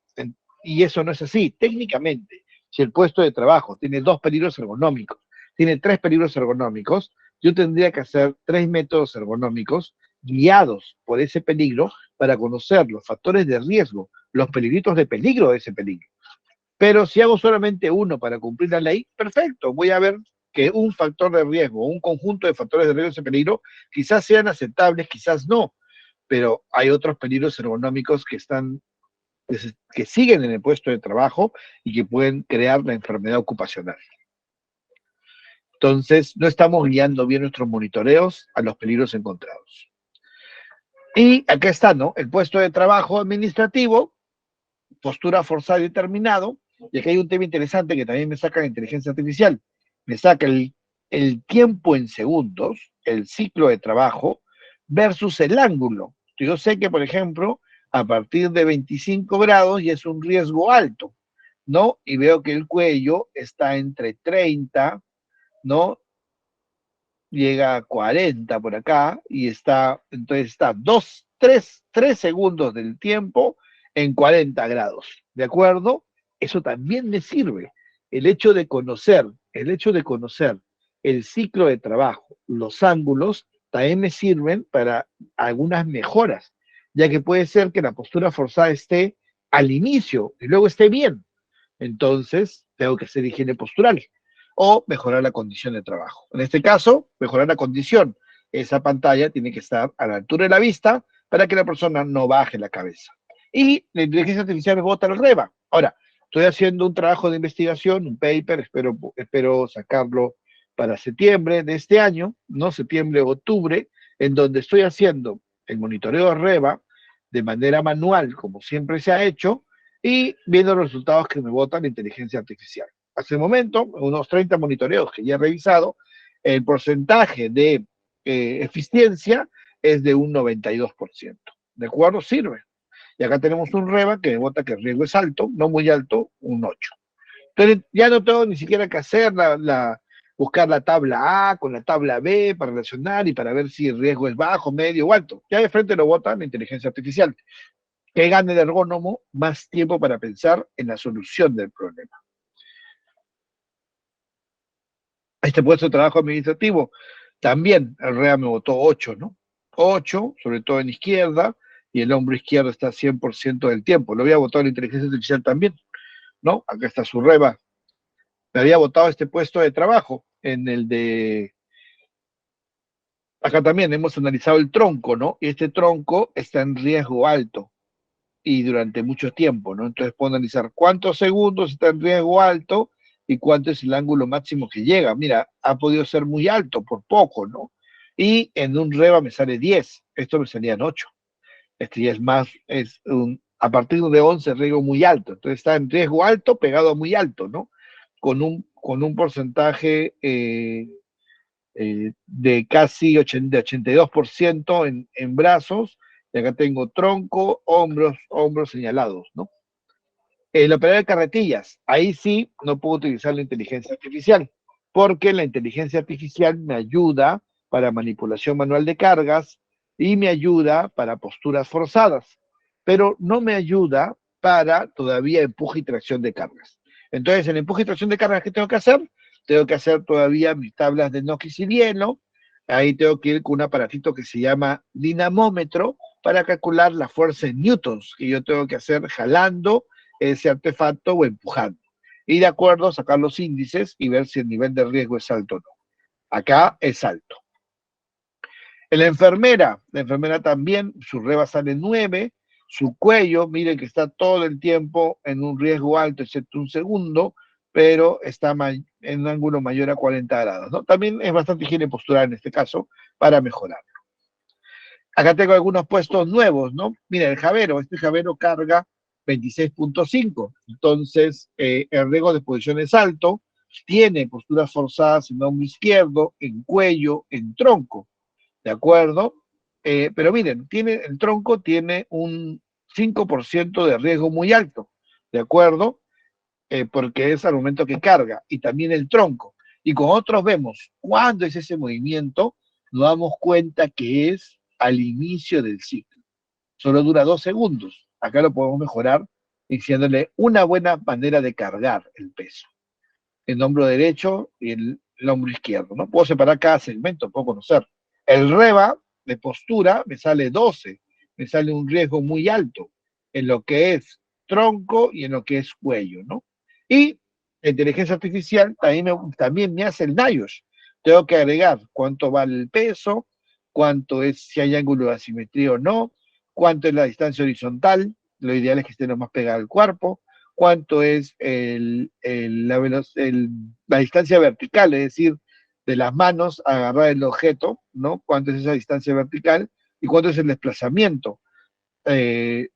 y eso no es así. Técnicamente, si el puesto de trabajo tiene 2 peligros ergonómicos, tiene 3 peligros ergonómicos, yo tendría que hacer 3 métodos ergonómicos guiados por ese peligro para conocer los factores de riesgo, los peligritos de peligro de ese peligro. Pero si hago solamente uno para cumplir la ley, perfecto, voy a ver que un factor de riesgo, un conjunto de factores de riesgo de ese peligro, quizás sean aceptables, quizás no, pero hay otros peligros ergonómicos que siguen en el puesto de trabajo y que pueden crear la enfermedad ocupacional. Entonces, no estamos guiando bien nuestros monitoreos a los peligros encontrados. Y acá está, ¿no? El puesto de trabajo administrativo, postura forzada y determinado. Y aquí hay un tema interesante que también me saca la inteligencia artificial. Me saca el tiempo en segundos, el ciclo de trabajo, versus el ángulo. Yo sé que, por ejemplo, a partir de 25 grados ya es un riesgo alto, ¿no? Y veo que el cuello está entre 30, ¿no? Llega a 40 por acá y está, entonces está 3 segundos del tiempo en 40 grados, ¿de acuerdo? Eso también me sirve. El hecho de conocer el ciclo de trabajo, los ángulos, también me sirven para algunas mejoras, ya que puede ser que la postura forzada esté al inicio y luego esté bien. Entonces, tengo que hacer higiene postural o mejorar la condición de trabajo. En este caso, mejorar la condición. Esa pantalla tiene que estar a la altura de la vista para que la persona no baje la cabeza. Y la inteligencia artificial me bota el REBA. Ahora, estoy haciendo un trabajo de investigación, un paper, espero sacarlo para septiembre de este año, no septiembre, octubre, en donde estoy haciendo el monitoreo de REBA de manera manual, como siempre se ha hecho, y viendo los resultados que me bota la inteligencia artificial. Hasta el momento, unos 30 monitoreos que ya he revisado, el porcentaje de eficiencia es de un 92%. ¿De acuerdo? Sirve. Y acá tenemos un REBA que me bota que el riesgo es alto, no muy alto, un 8. Entonces ya no tengo ni siquiera que hacer buscar la tabla A con la tabla B para relacionar y para ver si el riesgo es bajo, medio o alto. Ya de frente lo bota la inteligencia artificial. Que gane el ergónomo más tiempo para pensar en la solución del problema. Este puesto de trabajo administrativo, también el REA me votó 8, ¿no? 8, sobre todo en izquierda, y el hombro izquierdo está 100% del tiempo. Lo había votado la inteligencia artificial también, ¿no? Acá está su REBA. Me había votado este puesto de trabajo en el de... Acá también hemos analizado el tronco, ¿no? Y este tronco está en riesgo alto y durante mucho tiempo, ¿no? Entonces puedo analizar cuántos segundos está en riesgo alto y cuánto es el ángulo máximo que llega. Mira, ha podido ser muy alto por poco, ¿no? Y en un REBA me sale 10, esto me salían 8. Este ya es más, a partir de 11 riesgo muy alto, entonces está en riesgo alto pegado a muy alto, ¿no? Con un porcentaje de casi 82% en brazos, y acá tengo tronco, hombros señalados, ¿no? El operador de carretillas, ahí sí no puedo utilizar la inteligencia artificial, porque la inteligencia artificial me ayuda para manipulación manual de cargas y me ayuda para posturas forzadas, pero no me ayuda para todavía empuje y tracción de cargas. Entonces, en empuje y tracción de cargas, ¿qué tengo que hacer? Tengo que hacer todavía mis tablas de Nockis y Bielo, ahí tengo que ir con un aparatito que se llama dinamómetro para calcular la fuerza en newtons que yo tengo que hacer jalando ese artefacto o empujando. Y de acuerdo, sacar los índices y ver si el nivel de riesgo es alto o no. Acá es alto. En la enfermera también, su REBA sale 9, su cuello, miren que está todo el tiempo en un riesgo alto, excepto un segundo, pero está en un ángulo mayor a 40 grados, ¿no? También es bastante higiene postural en este caso para mejorar. Acá tengo algunos puestos nuevos, ¿no? Mira, este Javero carga 26.5, entonces el riesgo de exposición es alto, tiene posturas forzadas en hombro izquierdo, en cuello, en tronco, ¿de acuerdo? Pero miren, el tronco tiene un 5% de riesgo muy alto, ¿de acuerdo? Porque es al momento que carga, y también el tronco. Y con otros vemos cuándo es ese movimiento, nos damos cuenta que es al inicio del ciclo. Solo dura 2 segundos. Acá lo podemos mejorar diciéndole una buena manera de cargar el peso. El hombro derecho y el hombro izquierdo, ¿no? Puedo separar cada segmento, puedo conocer. El REBA de postura me sale 12, me sale un riesgo muy alto en lo que es tronco y en lo que es cuello, ¿no? Y la inteligencia artificial también me hace el NIOSH. Tengo que agregar cuánto vale el peso, cuánto es, si hay ángulo de asimetría o no, cuánto es la distancia horizontal, lo ideal es que esté lo más pegado al cuerpo, cuánto es la distancia vertical, es decir, de las manos a agarrar el objeto, ¿no? Cuánto es esa distancia vertical y cuánto es el desplazamiento de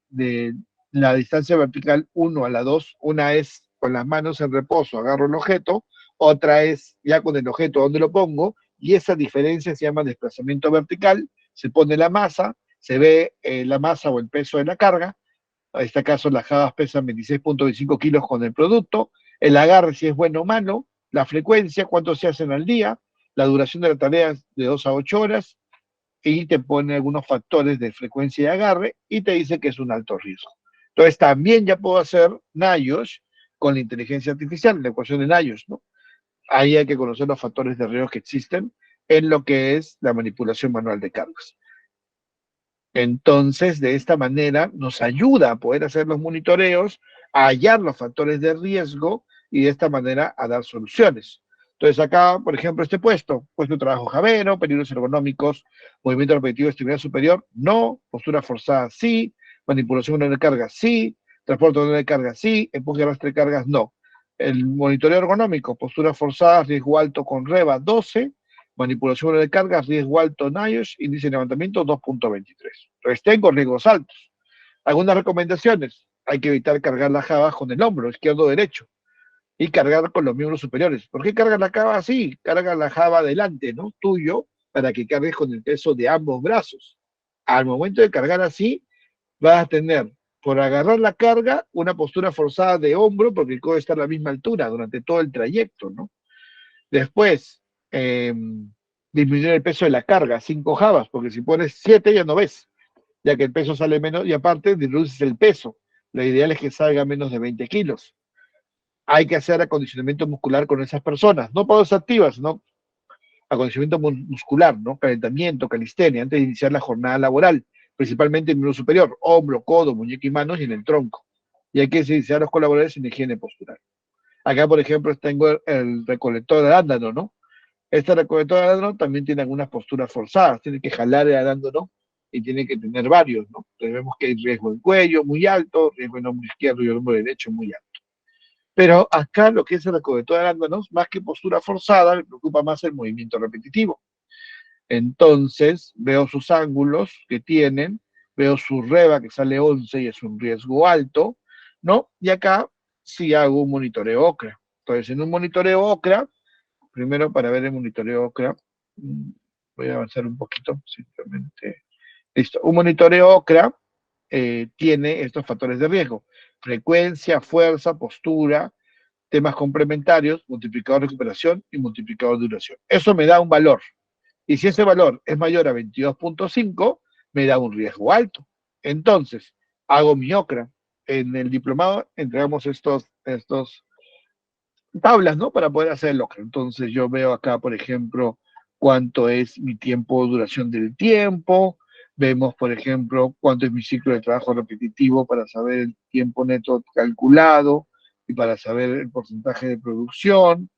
la distancia vertical 1 a la 2. Una es con las manos en reposo, agarro el objeto, otra es ya con el objeto donde lo pongo, y esa diferencia se llama desplazamiento vertical, se pone la masa, se ve la masa o el peso de la carga. En este caso, las jabas pesan 26.25 kilos con el producto, el agarre si es bueno o malo, la frecuencia, cuánto se hacen al día, la duración de la tarea es de 2 a 8 horas, y te pone algunos factores de frecuencia y agarre y te dice que es un alto riesgo. Entonces también ya puedo hacer NIOSH con la inteligencia artificial, la ecuación de NIOSH, ¿no? Ahí hay que conocer los factores de riesgo que existen en lo que es la manipulación manual de cargas. Entonces, de esta manera nos ayuda a poder hacer los monitoreos, a hallar los factores de riesgo y de esta manera a dar soluciones. Entonces acá, por ejemplo, este puesto de trabajo javero, peligros ergonómicos, movimiento repetitivo de extremidad superior, no, postura forzada, sí, manipulación de carga, sí, transporte de carga, sí, empuje y arrastre de cargas, no. El monitoreo ergonómico, postura forzada, riesgo alto con REBA 12, manipulación de cargas, riesgo alto NIOSH, índice de levantamiento 2.23. Entonces tengo riesgos altos. Algunas recomendaciones. Hay que evitar cargar la java con el hombro, izquierdo o derecho, y cargar con los miembros superiores. ¿Por qué cargas la java así? Carga la java adelante, ¿no? Tuyo, para que cargues con el peso de ambos brazos. Al momento de cargar así, vas a tener, por agarrar la carga, una postura forzada de hombro, porque el codo está a la misma altura durante todo el trayecto, ¿no? Después, disminuir el peso de la carga, 5 jabas, porque si pones 7 ya no ves, ya que el peso sale menos, y aparte disminuces el peso. Lo ideal es que salga menos de 20 kilos. Hay que hacer acondicionamiento muscular con esas personas, no pausas activas, sino acondicionamiento muscular, ¿no? Calentamiento, calistenia, antes de iniciar la jornada laboral, principalmente en el miembro superior, hombro, codo, muñeca y manos y en el tronco. Y hay que iniciar a los colaboradores en higiene postural. Acá, por ejemplo, tengo el recolector de arándano, ¿no? Este recolector de arándano también tiene algunas posturas forzadas, tiene que jalar el arándano y tiene que tener varios, ¿no? Entonces vemos que hay riesgo en cuello muy alto, riesgo en hombro izquierdo y hombro derecho muy alto. Pero acá lo que es el recolector de arándanos, más que postura forzada, me preocupa más el movimiento repetitivo. Entonces veo sus ángulos que tienen, veo su reba que sale 11 y es un riesgo alto, ¿no? Y acá sí hago un monitoreo OCRA. Entonces en un monitoreo OCRA, primero para ver el monitoreo OCRA, voy a avanzar un poquito, simplemente. Listo. Un monitoreo OCRA tiene estos factores de riesgo: frecuencia, fuerza, postura, temas complementarios, multiplicador de recuperación y multiplicador de duración. Eso me da un valor. Y si ese valor es mayor a 22.5, me da un riesgo alto. Entonces, hago mi OCRA. En el diplomado entregamos estos tablas, ¿no? Para poder hacer el OCRA. Entonces, yo veo acá, por ejemplo, cuánto es mi tiempo, duración del tiempo. Vemos, por ejemplo, cuánto es mi ciclo de trabajo repetitivo para saber el tiempo neto calculado y para saber el porcentaje de producción.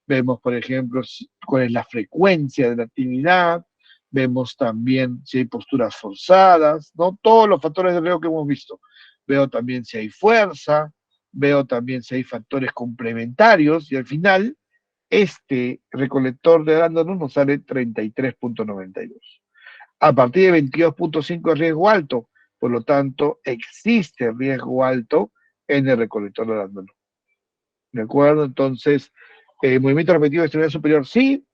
Vemos, por ejemplo, cuál es la frecuencia de la actividad. Vemos también si hay posturas forzadas, ¿no? Todos los factores de riesgo que hemos visto. Veo también si hay fuerza, veo también si hay factores complementarios y al final este recolector de arándanos nos sale 33.92. A partir de 22.5 es riesgo alto, por lo tanto existe riesgo alto en el recolector de arándanos. ¿De acuerdo? Entonces, movimiento repetitivo de extremidad superior sí,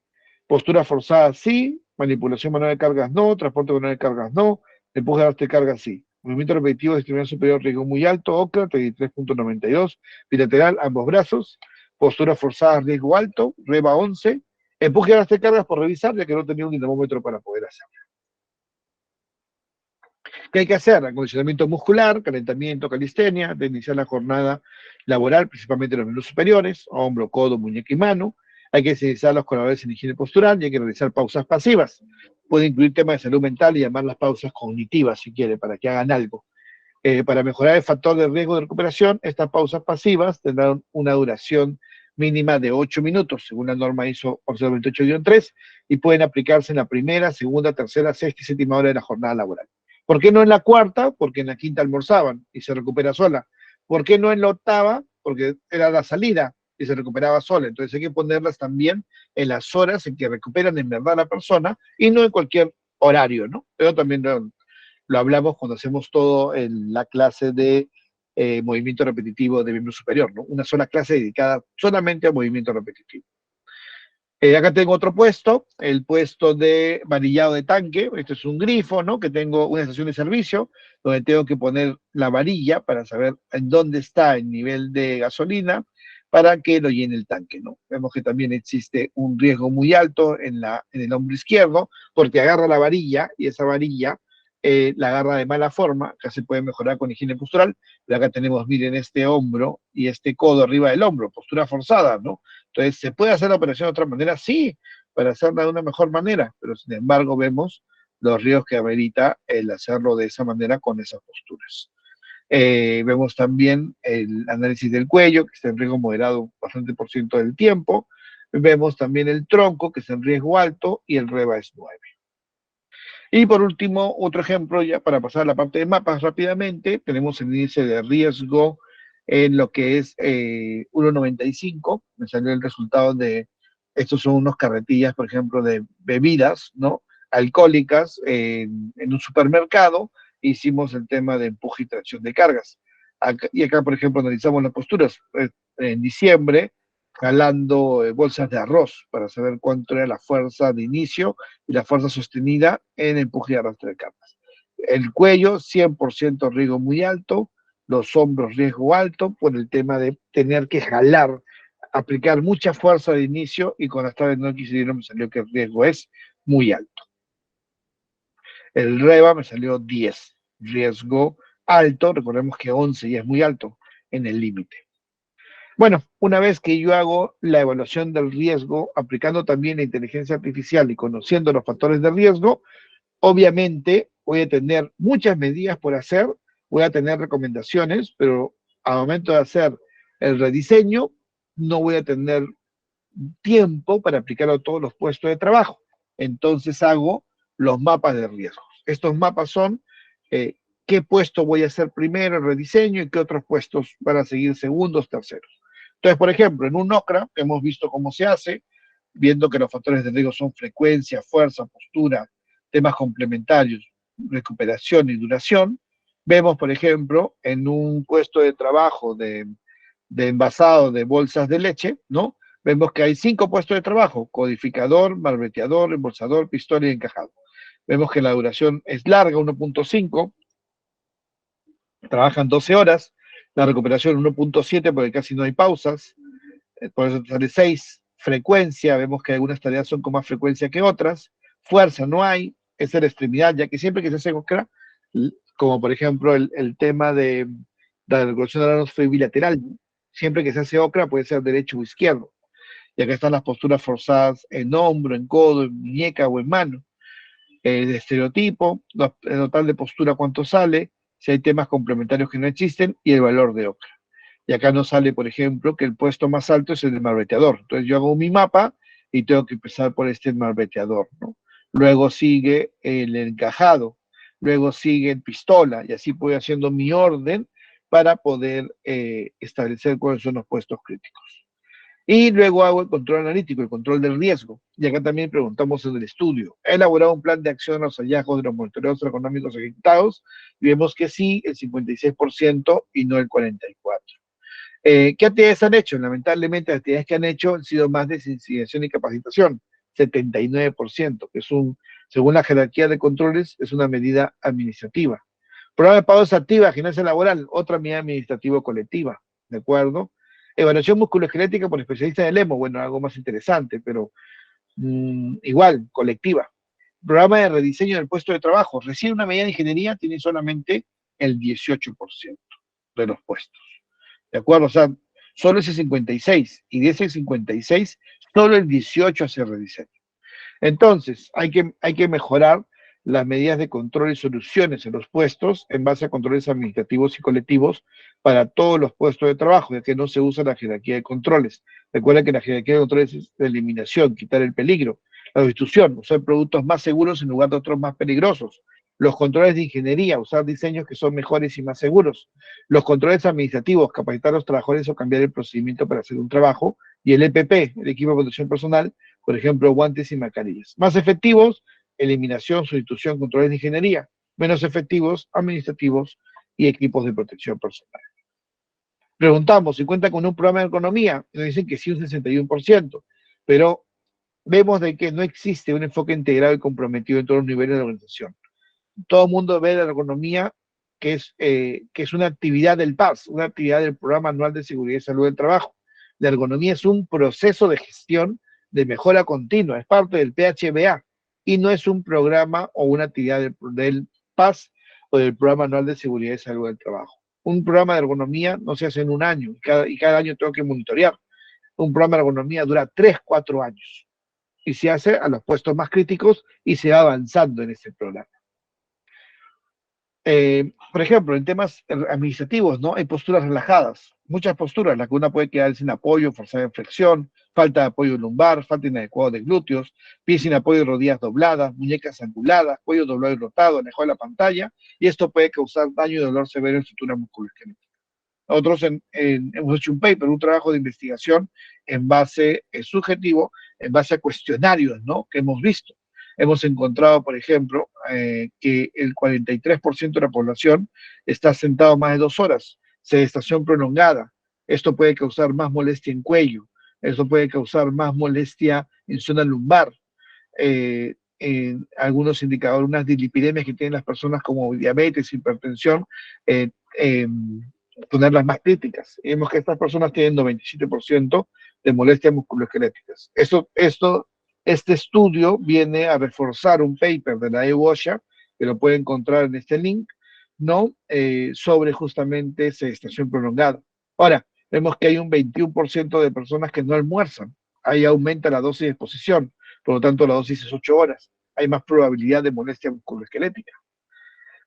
postura forzada sí, manipulación manual de cargas no, transporte manual de cargas no, empuje de cargas sí. Movimiento repetitivo de extremidad superior, riesgo muy alto, OCRA, 33.92, bilateral, ambos brazos, postura forzada, riesgo alto, REBA 11, empuje de cargas por revisar, ya que no tenía un dinamómetro para poder hacerlo. ¿Qué hay que hacer? Acondicionamiento muscular, calentamiento, calistenia, de iniciar la jornada laboral, principalmente los miembros superiores, hombro, codo, muñeca y mano. Hay que sensibilizar los colaboradores en higiene postural y hay que realizar pausas pasivas. Puede incluir temas de salud mental y llamar las pausas cognitivas, si quiere, para que hagan algo. Para mejorar el factor de riesgo de recuperación, estas pausas pasivas tendrán una duración mínima de 8 minutos, según la norma ISO 1128-3, y pueden aplicarse en la primera, segunda, tercera, sexta y séptima hora de la jornada laboral. ¿Por qué no en la cuarta? Porque en la quinta almorzaban y se recupera sola. ¿Por qué no en la octava? Porque era la salida y se recuperaba sola. Entonces hay que ponerlas también en las horas en que recuperan en verdad la persona y no en cualquier horario, ¿no? Pero también lo hablamos cuando hacemos todo en la clase de movimiento repetitivo de miembro superior, ¿no? Una sola clase dedicada solamente al movimiento repetitivo. Acá tengo otro puesto, el puesto de varillado de tanque. Esto es un grifo, ¿no? Que tengo una estación de servicio donde tengo que poner la varilla para saber en dónde está el nivel de gasolina para que lo llene el tanque, ¿no? Vemos que también existe un riesgo muy alto en el hombro izquierdo porque agarra la varilla y esa varilla la agarra de mala forma. Acá se puede mejorar con higiene postural, pero acá tenemos, miren, este hombro y este codo arriba del hombro, postura forzada, ¿no? Entonces, ¿se puede hacer la operación de otra manera? Sí, para hacerla de una mejor manera, pero sin embargo vemos los riesgos que amerita el hacerlo de esa manera con esas posturas. Vemos también el análisis del cuello, que está en riesgo moderado bastante por ciento del tiempo. Vemos también el tronco, que está en riesgo alto, y el REBA es 9. Y por último, otro ejemplo, ya para pasar a la parte de mapas rápidamente, tenemos el índice de riesgo en lo que es 1,95. Me salió el resultado de, estos son unos carretillas, por ejemplo, de bebidas, ¿no? Alcohólicas en un supermercado. Hicimos el tema de empuje y tracción de cargas. Y acá, por ejemplo, analizamos las posturas. En diciembre, jalando bolsas de arroz para saber cuánto era la fuerza de inicio y la fuerza sostenida en empuje y arrastre de cargas. El cuello, 100% riesgo muy alto, los hombros riesgo alto por el tema de tener que jalar, aplicar mucha fuerza de inicio y con las tablas no quisieron, me salió que el riesgo es muy alto. El REBA me salió 10, riesgo alto, recordemos que 11 ya es muy alto en el límite. Bueno, una vez que yo hago la evaluación del riesgo, aplicando también la inteligencia artificial y conociendo los factores de riesgo, obviamente voy a tener muchas medidas por hacer, voy a tener recomendaciones, pero al momento de hacer el rediseño, no voy a tener tiempo para aplicarlo a todos los puestos de trabajo. Entonces hago los mapas de riesgos. Estos mapas son qué puesto voy a hacer primero el rediseño y qué otros puestos van a seguir segundos, terceros. Entonces, por ejemplo, en un OCRA hemos visto cómo se hace, viendo que los factores de riesgo son frecuencia, fuerza, postura, temas complementarios, recuperación y duración. Vemos, por ejemplo, en un puesto de trabajo de envasado de bolsas de leche, ¿no? Vemos que hay 5 puestos de trabajo: codificador, malveteador, embolsador, pistola y encajado. Vemos que la duración es larga, 1,5, trabajan 12 horas, la recuperación 1,7 porque casi no hay pausas, por eso sale 6. Frecuencia, vemos que algunas tareas son con más frecuencia que otras. Fuerza no hay, esa es la extremidad, ya que siempre que se hace OCRA, como por ejemplo el tema de la regulación de órganos fue bilateral, siempre que se hace OCRA puede ser derecho o izquierdo. Y acá están las posturas forzadas en hombro, en codo, en muñeca o en mano. De estereotipo, el total de postura cuánto sale, si hay temas complementarios que no existen y el valor de OCRA. Y acá nos sale, por ejemplo, que el puesto más alto es el del malveteador. Entonces yo hago mi mapa y tengo que empezar por este malveteador, ¿no? Luego sigue el encajado, luego sigue el pistola y así voy haciendo mi orden para poder establecer cuáles son los puestos críticos. Y luego hago el control analítico, el control del riesgo. Y acá también preguntamos en el estudio. He elaborado un plan de acción a los hallazgos de los monitoreos económicos ejecutados y vemos que sí, el 56% y no el 44%. ¿Qué actividades han hecho? Lamentablemente, las actividades que han hecho han sido más de sensibilización y capacitación, 79%, que es según la jerarquía de controles, es una medida administrativa. Programa de pagos activa, gimnasia laboral, otra medida administrativa colectiva, ¿de acuerdo? Evaluación musculoesquelética por especialista del EMO, bueno, algo más interesante, pero igual, colectiva. Programa de rediseño del puesto de trabajo, recién una medida de ingeniería tiene solamente el 18% de los puestos. ¿De acuerdo? O sea, solo ese 56, y de ese 56, solo el 18 hace rediseño. Entonces, hay que mejorar las medidas de control y soluciones en los puestos en base a controles administrativos y colectivos para todos los puestos de trabajo, ya que no se usa la jerarquía de controles. Recuerda que la jerarquía de controles es la eliminación, quitar el peligro, la sustitución, usar productos más seguros en lugar de otros más peligrosos. Los controles de ingeniería, usar diseños que son mejores y más seguros. Los controles administrativos, capacitar a los trabajadores o cambiar el procedimiento para hacer un trabajo. Y el EPP, el equipo de protección personal, por ejemplo, guantes y mascarillas. Más efectivos, eliminación, sustitución, controles de ingeniería. Menos efectivos, administrativos y equipos de protección personal. Preguntamos si cuenta con un programa de economía. Nos dicen que sí, un 61%, pero vemos de que no existe un enfoque integrado y comprometido en todos los niveles de la organización. Todo el mundo ve la ergonomía que es una actividad del PAS, una actividad del Programa Anual de Seguridad y Salud del Trabajo. La ergonomía es un proceso de gestión de mejora continua, es parte del PHBA y no es un programa o una actividad del PAS o del Programa Anual de Seguridad y Salud del Trabajo. Un programa de ergonomía no se hace en un año y cada año tengo que monitorear. Un programa de ergonomía dura 3, 4 años y se hace a los puestos más críticos y se va avanzando en ese programa. Por ejemplo, en temas administrativos, ¿no? Hay posturas relajadas, muchas posturas, la que una puede quedar sin apoyo, forzada en flexión, falta de apoyo lumbar, falta inadecuado de glúteos, pies sin apoyo y rodillas dobladas, muñecas anguladas, cuello doblado y rotado, alejado de la pantalla, y esto puede causar daño y dolor severo en estructura musculoesquelética. Nosotros hemos hecho un paper, un trabajo de investigación en base subjetivo, en base a cuestionarios, ¿no? Que hemos visto. Hemos encontrado, por ejemplo, que el 43% de la población está sentado más de 2 horas, sedestación prolongada. Esto puede causar más molestia en cuello, esto puede causar más molestia en zona lumbar. En algunos indicadores, unas dislipidemias que tienen las personas como diabetes, hipertensión, eh, eh, ponerlas más críticas. Y vemos que estas personas tienen 97% de molestias musculoesqueléticas. Este estudio viene a reforzar un paper de la EUOSHA, que lo puede encontrar en este link, ¿no? Sobre justamente sedestación prolongada. Ahora, vemos que hay un 21% de personas que no almuerzan. Ahí aumenta la dosis de exposición, por lo tanto la dosis es 8 horas. Hay más probabilidad de molestia musculoesquelética.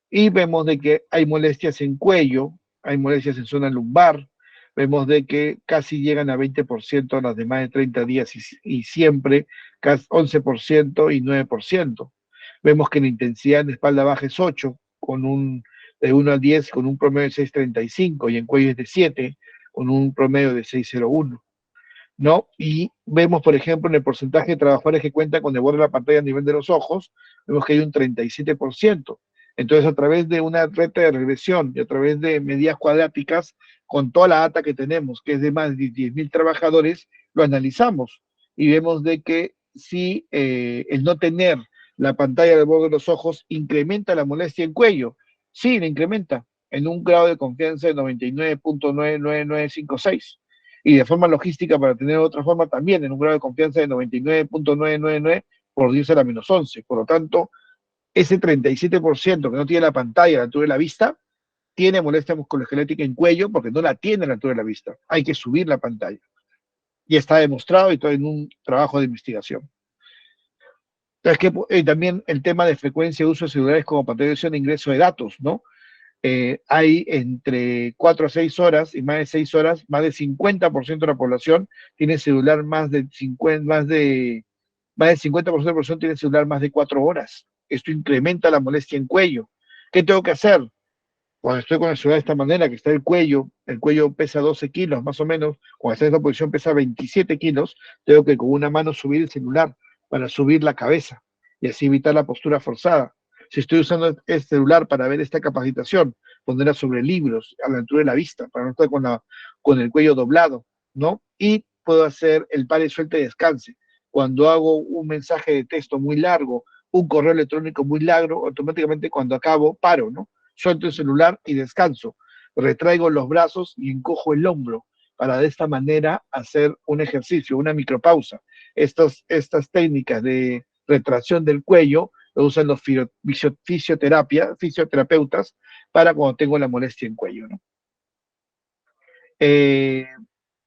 Y vemos de que hay molestias en cuello, hay molestias en zona lumbar, vemos de que casi llegan a 20% las de más de 30 días y siempre casi 11% y 9%. Vemos que la intensidad en espalda baja es 8, con un de 1 a 10 con un promedio de 6.35 y en cuello es de 7, con un promedio de 6.01. ¿No? Y vemos, por ejemplo, en el porcentaje de trabajadores que cuentan con el borde de la pantalla a nivel de los ojos, vemos que hay un 37%. Entonces, a través de una reta de regresión y a través de medidas cuadráticas, con toda la data que tenemos, que es de más de 10.000 trabajadores, lo analizamos y vemos de que si el no tener la pantalla del borde de los ojos incrementa la molestia en cuello. Sí, la incrementa en un grado de confianza de 99.99956 y de forma logística para tener otra forma también en un grado de confianza de 99.999 por 10 a la menos 11. Por lo tanto, ese 37% que no tiene la pantalla a la altura de la vista, tiene molestia musculoesquelética en cuello porque no la tiene a la altura de la vista. Hay que subir la pantalla. Y está demostrado y todo en un trabajo de investigación. Entonces, también el tema de frecuencia de uso de celulares como pantalla de ingreso de datos, ¿no? Hay entre 4 a 6 horas y más de 6 horas, más del 50% de la población tiene celular más del 50% de la población tiene celular más de 4 horas. Esto incrementa la molestia en cuello. ¿Qué tengo que hacer? Cuando estoy con el celular de esta manera, que está el cuello pesa 12 kilos más o menos, cuando está en esta posición pesa 27 kilos, tengo que con una mano subir el celular para subir la cabeza y así evitar la postura forzada. Si estoy usando el celular para ver esta capacitación, ponerla sobre libros a la altura de la vista, para no estar con el cuello doblado, ¿no? Y puedo hacer el pare, suelte y descanse. Cuando hago un mensaje de texto muy largo, un correo electrónico muy largo, automáticamente cuando acabo, paro, ¿no? Suelto el celular y descanso. Retraigo los brazos y encojo el hombro para de esta manera hacer un ejercicio, una micropausa. Estas técnicas de retracción del cuello lo usan los fisioterapeutas para cuando tengo la molestia en cuello, ¿no? Eh,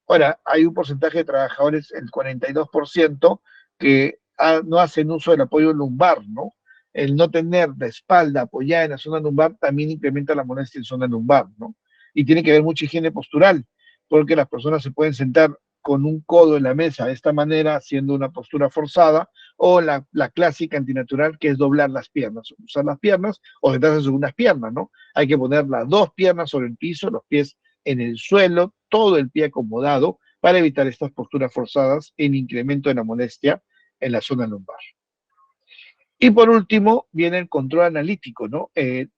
Ahora, hay un porcentaje de trabajadores, el 42%, que no hacen uso del apoyo lumbar, ¿no? El no tener la espalda apoyada en la zona lumbar también incrementa la molestia en zona lumbar, ¿no? Y tiene que haber mucha higiene postural, porque las personas se pueden sentar con un codo en la mesa de esta manera, haciendo una postura forzada, o la clásica antinatural, que es doblar las piernas, usar las piernas o sentarse sobre unas piernas, ¿no? Hay que poner las dos piernas sobre el piso, los pies en el suelo, todo el pie acomodado para evitar estas posturas forzadas en incremento de la molestia en la zona lumbar. Y por último, viene el control analítico, ¿no?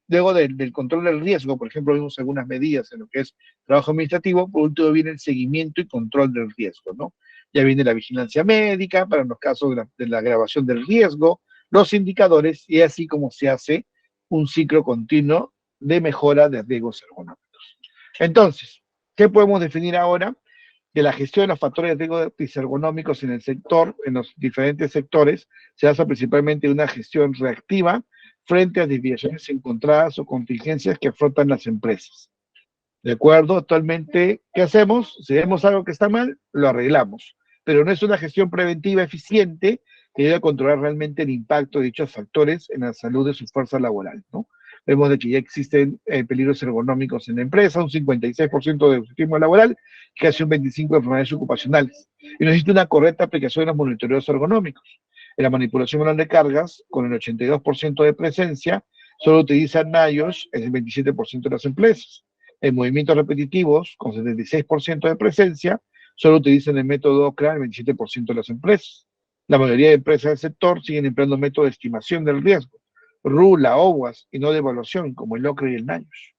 Luego del control del riesgo, por ejemplo, vimos algunas medidas en lo que es trabajo administrativo, por último viene el seguimiento y control del riesgo, ¿no? Ya viene la vigilancia médica para los casos de la grabación del riesgo, los indicadores y así como se hace un ciclo continuo de mejora de riesgos ergonómicos. Entonces, ¿qué podemos definir ahora? Que la gestión de los factores de riesgo ergonómicos en el sector, en los diferentes sectores, se basa principalmente en una gestión reactiva frente a desviaciones encontradas o contingencias que afrontan las empresas. ¿De acuerdo? Actualmente, ¿qué hacemos? Si vemos algo que está mal, lo arreglamos. Pero no es una gestión preventiva eficiente que ayude a controlar realmente el impacto de dichos factores en la salud de su fuerza laboral, ¿no? Vemos de que ya existen peligros ergonómicos en la empresa, un 56% de ausentismo laboral, casi un 25% de enfermedades ocupacionales. Y necesita una correcta aplicación de los monitoreos ergonómicos. En la manipulación manual de cargas, con el 82% de presencia, solo utilizan NIOSH en el 27% de las empresas. En movimientos repetitivos, con 76% de presencia, solo utilizan el método OCRA el 27% de las empresas. La mayoría de empresas del sector siguen empleando métodos de estimación del riesgo, RULA, OWASP, y no de evaluación, como el OCRA y el NIOSH.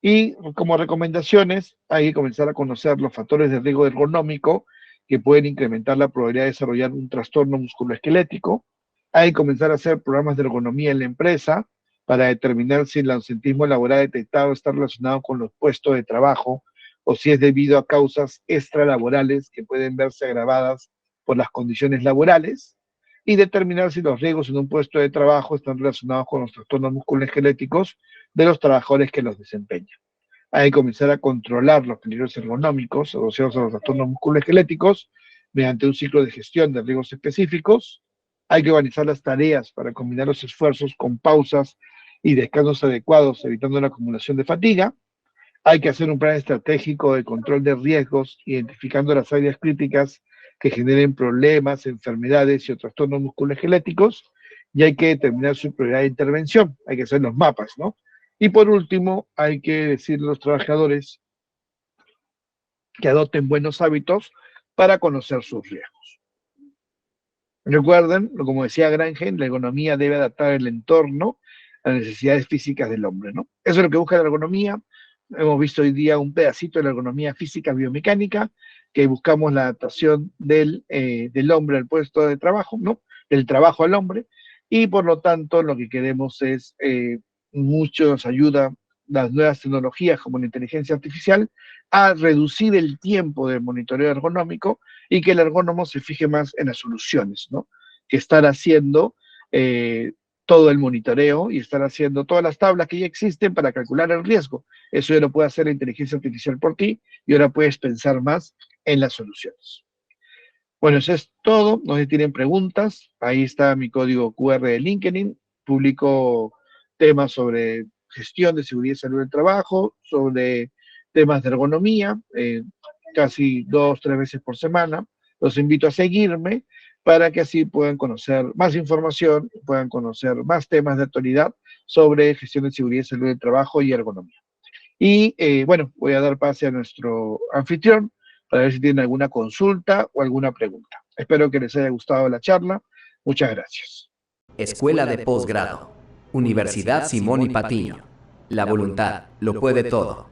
Y como recomendaciones, hay que comenzar a conocer los factores de riesgo ergonómico que pueden incrementar la probabilidad de desarrollar un trastorno musculoesquelético. Hay que comenzar a hacer programas de ergonomía en la empresa para determinar si el ausentismo laboral detectado está relacionado con los puestos de trabajo o si es debido a causas extralaborales que pueden verse agravadas por las condiciones laborales, y determinar si los riesgos en un puesto de trabajo están relacionados con los trastornos musculoesqueléticos de los trabajadores que los desempeñan. Hay que comenzar a controlar los peligros ergonómicos asociados a los trastornos musculoesqueléticos mediante un ciclo de gestión de riesgos específicos. Hay que organizar las tareas para combinar los esfuerzos con pausas y descansos adecuados, evitando la acumulación de fatiga. Hay que hacer un plan estratégico de control de riesgos, identificando las áreas críticas que generen problemas, enfermedades y otros trastornos musculoesqueléticos, y hay que determinar su prioridad de intervención. Hay que hacer los mapas, ¿no? Y por último, hay que decirle a los trabajadores que adopten buenos hábitos para conocer sus riesgos. Recuerden, como decía Grangen, la ergonomía debe adaptar el entorno a las necesidades físicas del hombre, ¿no? Eso es lo que busca la ergonomía. Hemos visto hoy día un pedacito de la ergonomía física biomecánica, que buscamos la adaptación del hombre al puesto de trabajo, ¿no? Del trabajo al hombre, y por lo tanto lo que queremos es, mucho nos ayuda las nuevas tecnologías como la inteligencia artificial a reducir el tiempo de monitoreo ergonómico y que el ergónomo se fije más en las soluciones, ¿no? Que estar haciendo todo el monitoreo y estar haciendo todas las tablas que ya existen para calcular el riesgo. Eso ya lo puede hacer la inteligencia artificial por ti y ahora puedes pensar más en las soluciones. Bueno, eso es todo. No sé si tienen preguntas. Ahí está mi código QR de LinkedIn. Publico temas sobre gestión de seguridad y salud del trabajo, sobre temas de ergonomía, casi 2, 3 veces por semana. Los invito a seguirme para que así puedan conocer más información, puedan conocer más temas de actualidad sobre gestión de seguridad y salud del trabajo y ergonomía. Y bueno, voy a dar pase a nuestro anfitrión para ver si tienen alguna consulta o alguna pregunta. Espero que les haya gustado la charla. Muchas gracias. Escuela de Posgrado. Universidad Simón y Patiño. La voluntad lo puede todo.